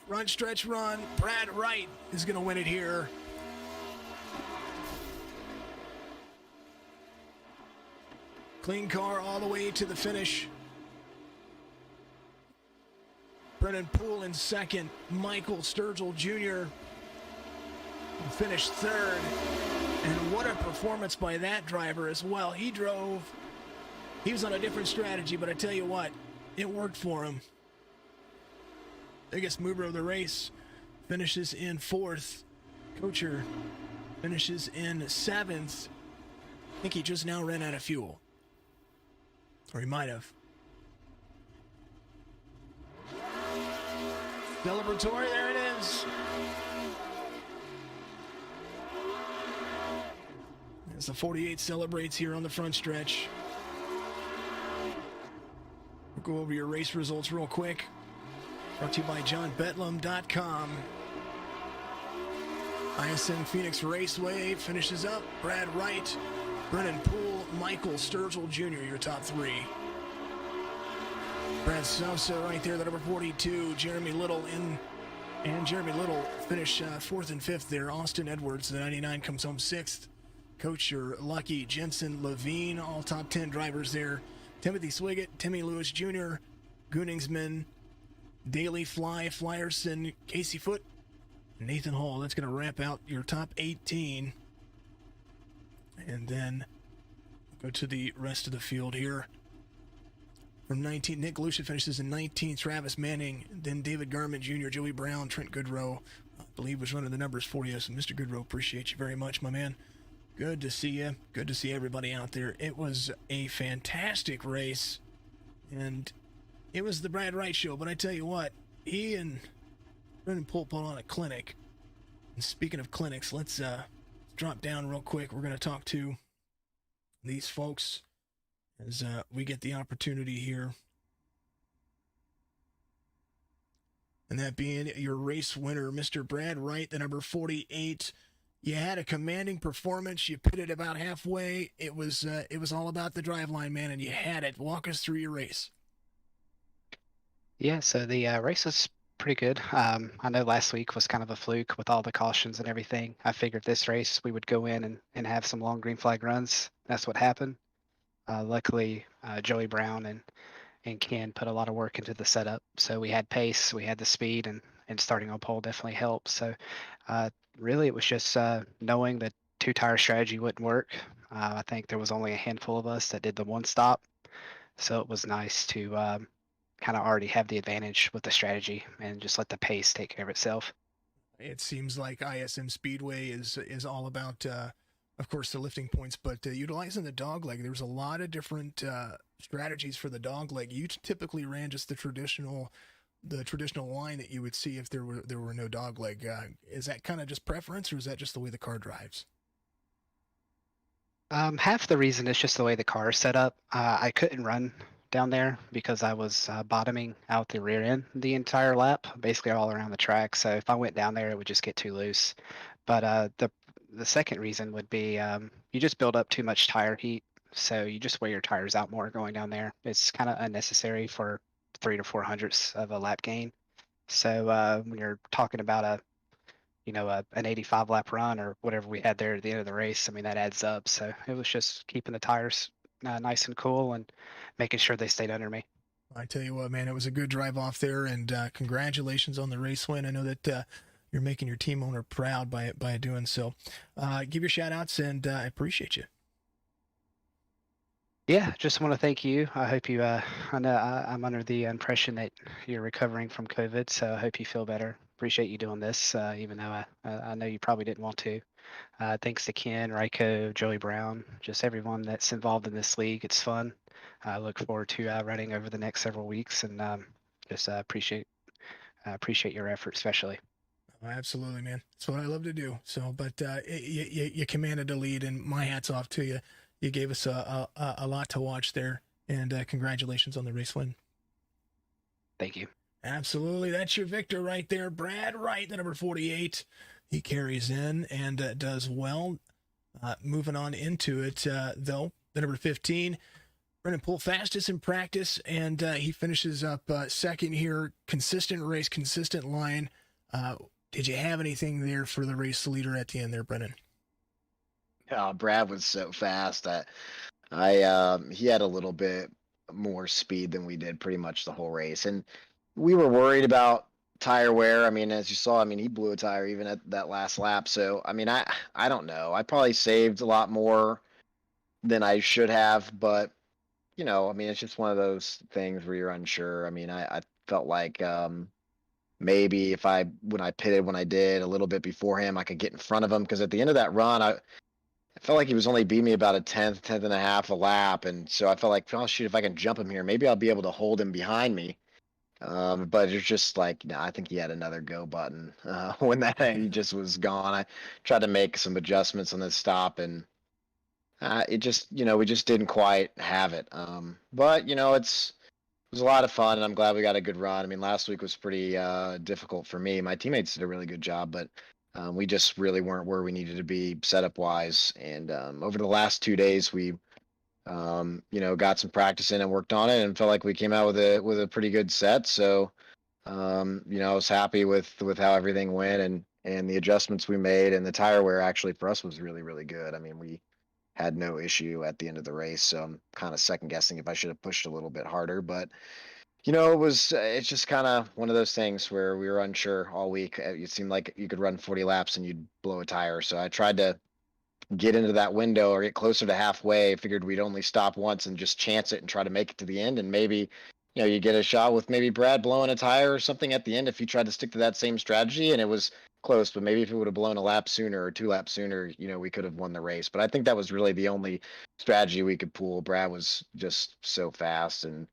Front stretch run. Brad Wright is going to win it here. Clean car all the way to the finish. Brennan Poole in second. Michael Sturgill Jr. finished third. And what a performance by that driver as well. He was on a different strategy, but I tell you what, it worked for him. Biggest mover of the race finishes in fourth. Kocher finishes in seventh. I think he just now ran out of fuel. Or he might have. Celebratory, there it is. As the 48 celebrates here on the front stretch. We'll go over your race results real quick. Brought to you by JohnBetlam.com. ISM Phoenix Raceway finishes up. Brad Wright, Brennan Poole, Michael Sturgill Jr., your top three. Brad Sosa right there, the number 42. Jeremy Little Jeremy Little finish fourth and fifth there. Austin Edwards, the 99, comes home sixth. Kocher, Luckey, Jensen, Levine, all top 10 drivers there. Timothy Swiggett, Timmy Lewis Jr., Gunningsman, Daly Fly, Flyerson, Casey Foote, Nathan Hall. That's going to wrap out your top 18. And then go to the rest of the field here. From 19, Nick Lucia finishes in 19th. Travis Manning, then David Garman Jr., Joey Brown, Trent Goodrow, I believe was running the numbers for you. So, Mr. Goodrow, appreciate you very much, my man. Good to see you. Good to see everybody out there. It was a fantastic race, and it was the Brad Wright show. But I tell you what, he and Brennan Poole put on a clinic. And speaking of clinics, let's drop down real quick. We're going to talk to these folks as we get the opportunity here. And that being your race winner, Mr. Brad Wright, the number 48. You had a commanding performance. You pitted about halfway. It was all about the driveline, man, and you had it. Walk us through your race. Yeah, so the race was pretty good. I know last week was kind of a fluke with all the cautions and everything. I figured this race we would go in and have some long green flag runs. That's what happened. Luckily, Joey Brown and Ken put a lot of work into the setup. So we had pace, we had the speed, and starting on pole definitely helped. So really it was just knowing that two-tire strategy wouldn't work. I think there was only a handful of us that did the one stop. So it was nice to kind of already have the advantage with the strategy and just let the pace take care of itself. It seems like ISM Speedway is all about, of course, the lifting points, but utilizing the dog leg. There's a lot of different strategies for the dog leg. You typically ran just the traditional line that you would see if there were no dog leg. Is that kind of just preference, or is that just the way the car drives? Half the reason is just the way the car is set up. I couldn't run down there because I was bottoming out the rear end the entire lap, basically all around the track. So if I went down there, it would just get too loose. But the second reason would be you just build up too much tire heat. So you just wear your tires out more going down there. It's kind of unnecessary for 3 to 4 hundredths of a lap gain. So when you're talking about an 85 lap run or whatever we had there at the end of the race, I mean, that adds up. So it was just keeping the tires nice and cool and making sure they stayed under me. I tell you what, man, it was a good drive off there, and congratulations on the race win. I know that you're making your team owner proud by doing so. Give your shout outs, and I appreciate you. Yeah, just want to thank you. I hope you, I know I'm under the impression that you're recovering from COVID, so I hope you feel better. Appreciate you doing this, even though I know you probably didn't want to. Thanks to Ken, RYCO, Joey Brown, just everyone that's involved in this league. It's fun. I look forward to running over the next several weeks, and just appreciate your effort, especially. Oh, absolutely, man. That's what I love to do. So, but you commanded a lead, and my hat's off to you. You gave us a lot to watch there, and congratulations on the race win. Thank you. Absolutely. That's your victor right there. Brad Wright, the number 48. He carries in and does well. Moving on into it, though, the number 15, Brennan Poole, fastest in practice, and he finishes up second here. Consistent race, consistent line. Did you have anything there for the race leader at the end there, Brennan? Brad was so fast that he had a little bit more speed than we did pretty much the whole race. And we were worried about tire wear. I mean, as you saw, I mean, he blew a tire even at that last lap. So, I mean, I don't know. I probably saved a lot more than I should have, but you know, I mean, it's just one of those things where you're unsure. I mean, I felt like maybe if when I pitted when I did a little bit before him, I could get in front of him because at the end of that run, I felt like he was only beating me about a tenth and a half a lap, and so I felt like, oh shoot, if I can jump him here, maybe I'll be able to hold him behind me. But it's just like, no, I think he had another go button when he just was gone. I tried to make some adjustments on this stop, and it just, you know, we just didn't quite have it. But you know, it was a lot of fun, and I'm glad we got a good run. I mean, last week was pretty difficult for me. My teammates did a really good job, but we just really weren't where we needed to be setup wise. And over the last 2 days, we, you know, got some practice in and worked on it, and felt like we came out with a pretty good set. So, you know, I was happy with how everything went and the adjustments we made, and the tire wear actually for us was really really good. I mean, we had no issue at the end of the race, so I'm kind of second guessing if I should have pushed a little bit harder, but you know, it's just kind of one of those things where we were unsure all week. It seemed like you could run 40 laps and you'd blow a tire. So I tried to get into that window or get closer to halfway. Figured we'd only stop once and just chance it and try to make it to the end. And maybe, you know, you get a shot with maybe Brad blowing a tire or something at the end if you tried to stick to that same strategy. And it was close, but maybe if it would have blown a lap sooner or 2 laps sooner, you know, we could have won the race. But I think that was really the only strategy we could pull. Brad was just so fast, and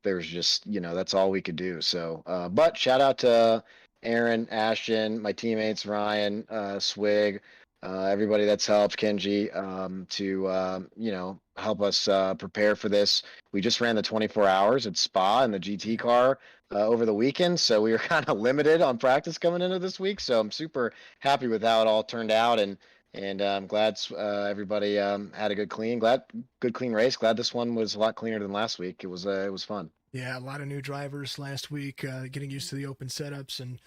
there's just, you know, that's all we could do. So, but shout out to Aaron, Ashton, my teammates, Ryan, Swig, everybody that's helped, Kenji, to, you know, help us prepare for this. We just ran the 24 hours at Spa in the GT car over the weekend. So we were kind of limited on practice coming into this week. So I'm super happy with how it all turned out. And I'm glad everybody had a good clean race. Glad this one was a lot cleaner than last week. It was fun. Yeah, a lot of new drivers last week, getting used to the open setups and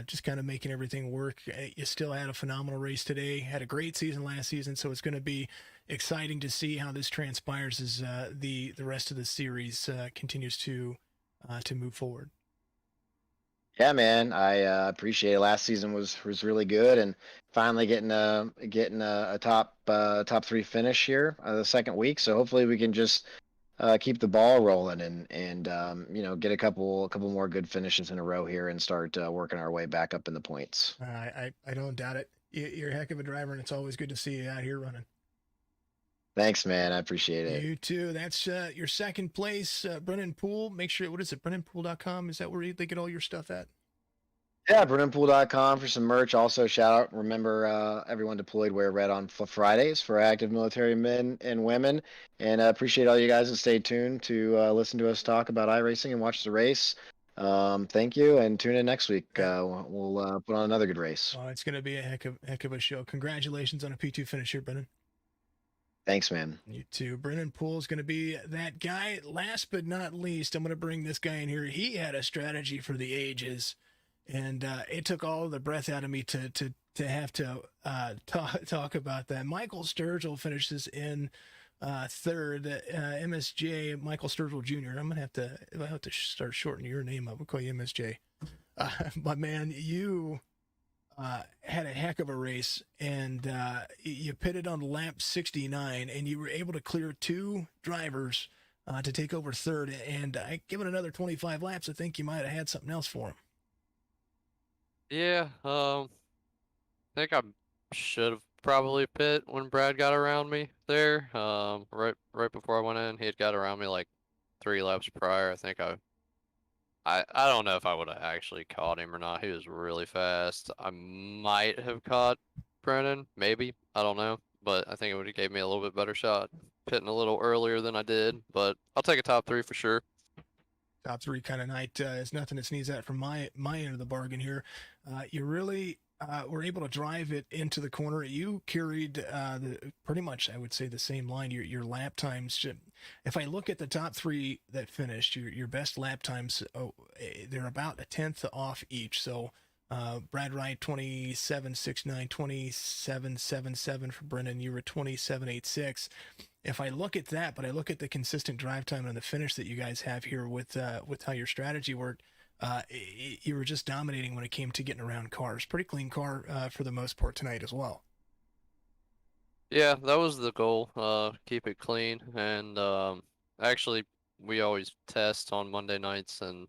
just kind of making everything work. You still had a phenomenal race today. Had a great season last season, so it's going to be exciting to see how this transpires as the rest of the series continues to move forward. Yeah, man, I appreciate it. Last season was really good, and finally getting a top 3 finish here the second week. So hopefully we can just keep the ball rolling and you know, get a couple more good finishes in a row here and start working our way back up in the points. I don't doubt it. You're a heck of a driver, and it's always good to see you out here running. Thanks, man. I appreciate it. You too. That's your second place, Brennan Poole. Make sure, what is it, BrennanPoole.com? Is that where they get all your stuff at? Yeah, BrennanPoole.com for some merch. Also, shout out, remember everyone deployed wear red on Fridays for active military men and women. And appreciate all you guys and stay tuned to listen to us talk about iRacing and watch the race. Thank you, and tune in next week. We'll put on another good race. Oh, it's going to be a heck of a show. Congratulations on a P2 finish here, Brennan. Thanks, man. You too. Brennan Poole is going to be that guy. Last but not least, I'm going to bring this guy in here. He had a strategy for the ages, and it took all the breath out of me to have to talk about that. Michael Sturgill finishes in third. MSJ, Michael Sturgill Jr. I'm going to have to start shortening your name up. We'll call you MSJ. But man, you had a heck of a race, and you pitted on lap 69, and you were able to clear 2 drivers to take over third. And given another 25 laps, I think you might have had something else for him. Yeah, I think I should have probably pit when Brad got around me there. Right before I went in, he had got around me like 3 laps prior. I think I I don't know if I would have actually caught him or not. He was really fast. I might have caught Brennan, maybe. I don't know. But I think it would have gave me a little bit better shot pitting a little earlier than I did. But I'll take a top 3 for sure. Top 3 kind of night is nothing to sneeze at from my end of the bargain here. You really were able to drive it into the corner. You carried pretty much, I would say, the same line. Your lap times. If I look at the top 3 that finished, your best lap times, they're about a tenth off each. So Brad Wright 27.69, 27.77 for Brennan. You were 27.86. If I look at that, but I look at the consistent drive time and the finish that you guys have here with how your strategy worked, you were just dominating when it came to getting around cars. Pretty clean car for the most part tonight as well. Yeah, that was the goal. Keep it clean. And actually, we always test on Monday nights, and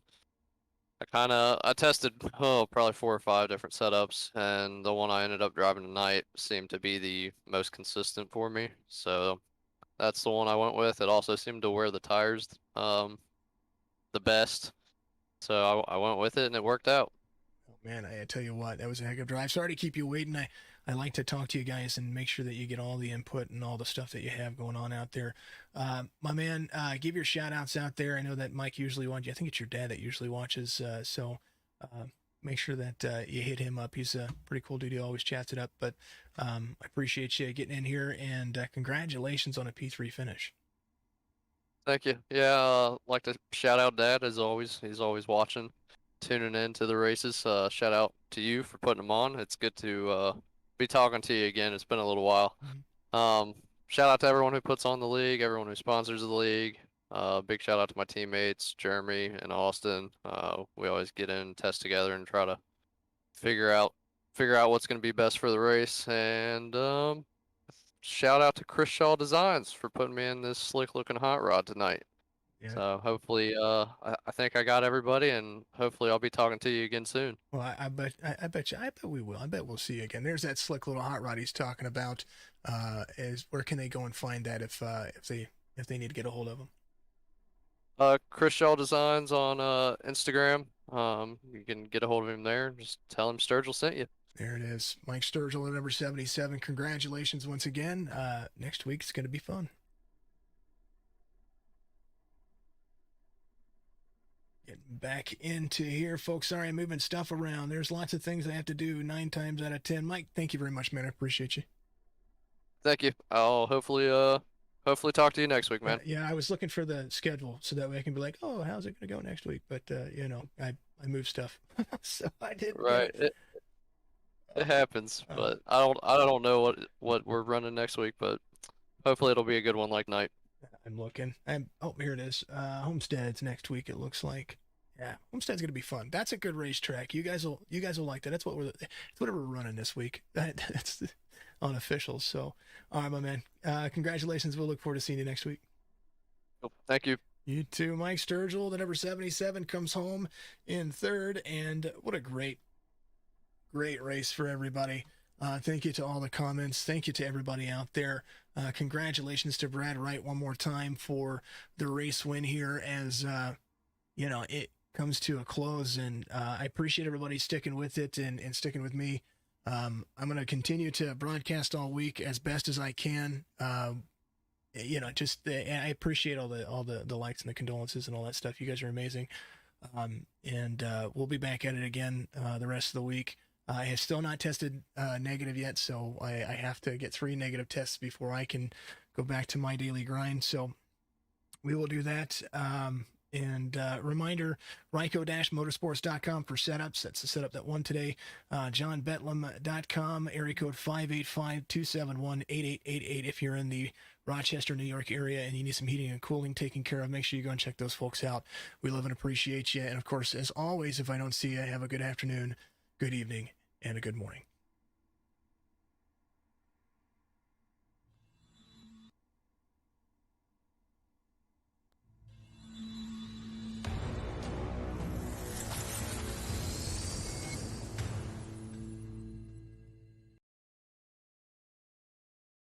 I tested probably 4 or 5 different setups, and the one I ended up driving tonight seemed to be the most consistent for me. So that's the one I went with. It also seemed to wear the tires the best. So I went with it, and it worked out. Oh, man, I tell you what, that was a heck of a drive. Sorry to keep you waiting. I like to talk to you guys and make sure that you get all the input and all the stuff that you have going on out there. My man, give your shout outs out there. I know that Mike usually watches. I think it's your dad that usually watches. So make sure that you hit him up. He's a pretty cool dude. He always chats it up. But I appreciate you getting in here, and congratulations on a P3 finish. Thank you. Yeah, like to shout out Dad as always. He's always watching, tuning in to the races. Shout out to you for putting them on. It's good to be talking to you again. It's been a little while. Shout out to everyone who puts on the league, everyone who sponsors the league. Big shout out to my teammates, Jeremy and Austin. We always get in, test together, and try to figure out what's going to be best for the race. And shout out to Chris Shaw Designs for putting me in this slick looking hot rod tonight. Yeah. So hopefully, I think I got everybody, and hopefully I'll be talking to you again soon. Well, I bet we will. I bet we'll see you again. There's that slick little hot rod he's talking about. Where can they go and find that if they need to get a hold of him? Chris Shaw Designs on Instagram. You can get a hold of him there. Just tell him Sturgill sent you. There it is. Mike Sturgill at number 77. Congratulations once again. Next week it's going to be fun. Getting back into here, folks. Sorry, I'm moving stuff around. There's lots of things I have to do 9 times out of 10. Mike, thank you very much, man. I appreciate you. Thank you. I'll hopefully talk to you next week, man. Yeah, I was looking for the schedule so that way I can be like, oh, how's it going to go next week? But, I move stuff. So I did. Right. It happens, but I don't know what we're running next week, but hopefully it'll be a good one like night. I'm looking. Here it is. Homestead's next week. It looks like. Yeah, Homestead's gonna be fun. That's a good racetrack. You guys will like that. That's what we're running this week. That's unofficial. So, all right, my man. Congratulations. We'll look forward to seeing you next week. Thank you. You too, Mike Sturgill. The number 77 comes home in 3rd, and what a great race for everybody. Thank you to all the comments. Thank you to everybody out there. Congratulations to Brad Wright one more time for the race win here as, it comes to a close. And I appreciate everybody sticking with it and sticking with me. I'm going to continue to broadcast all week as best as I can. I appreciate all the likes and the condolences and all that stuff. You guys are amazing. And we'll be back at it again the rest of the week. I have still not tested negative yet, so I have to get 3 negative tests before I can go back to my daily grind. So we will do that. And reminder, RYCO-motorsports.com for setups. That's the setup that won today. JohnBetlam.com, area code 585-271-8888. If you're in the Rochester, New York area and you need some heating and cooling taken care of, make sure you go and check those folks out. We love and appreciate you. And of course, as always, if I don't see you, have a good afternoon, good evening, and a good morning.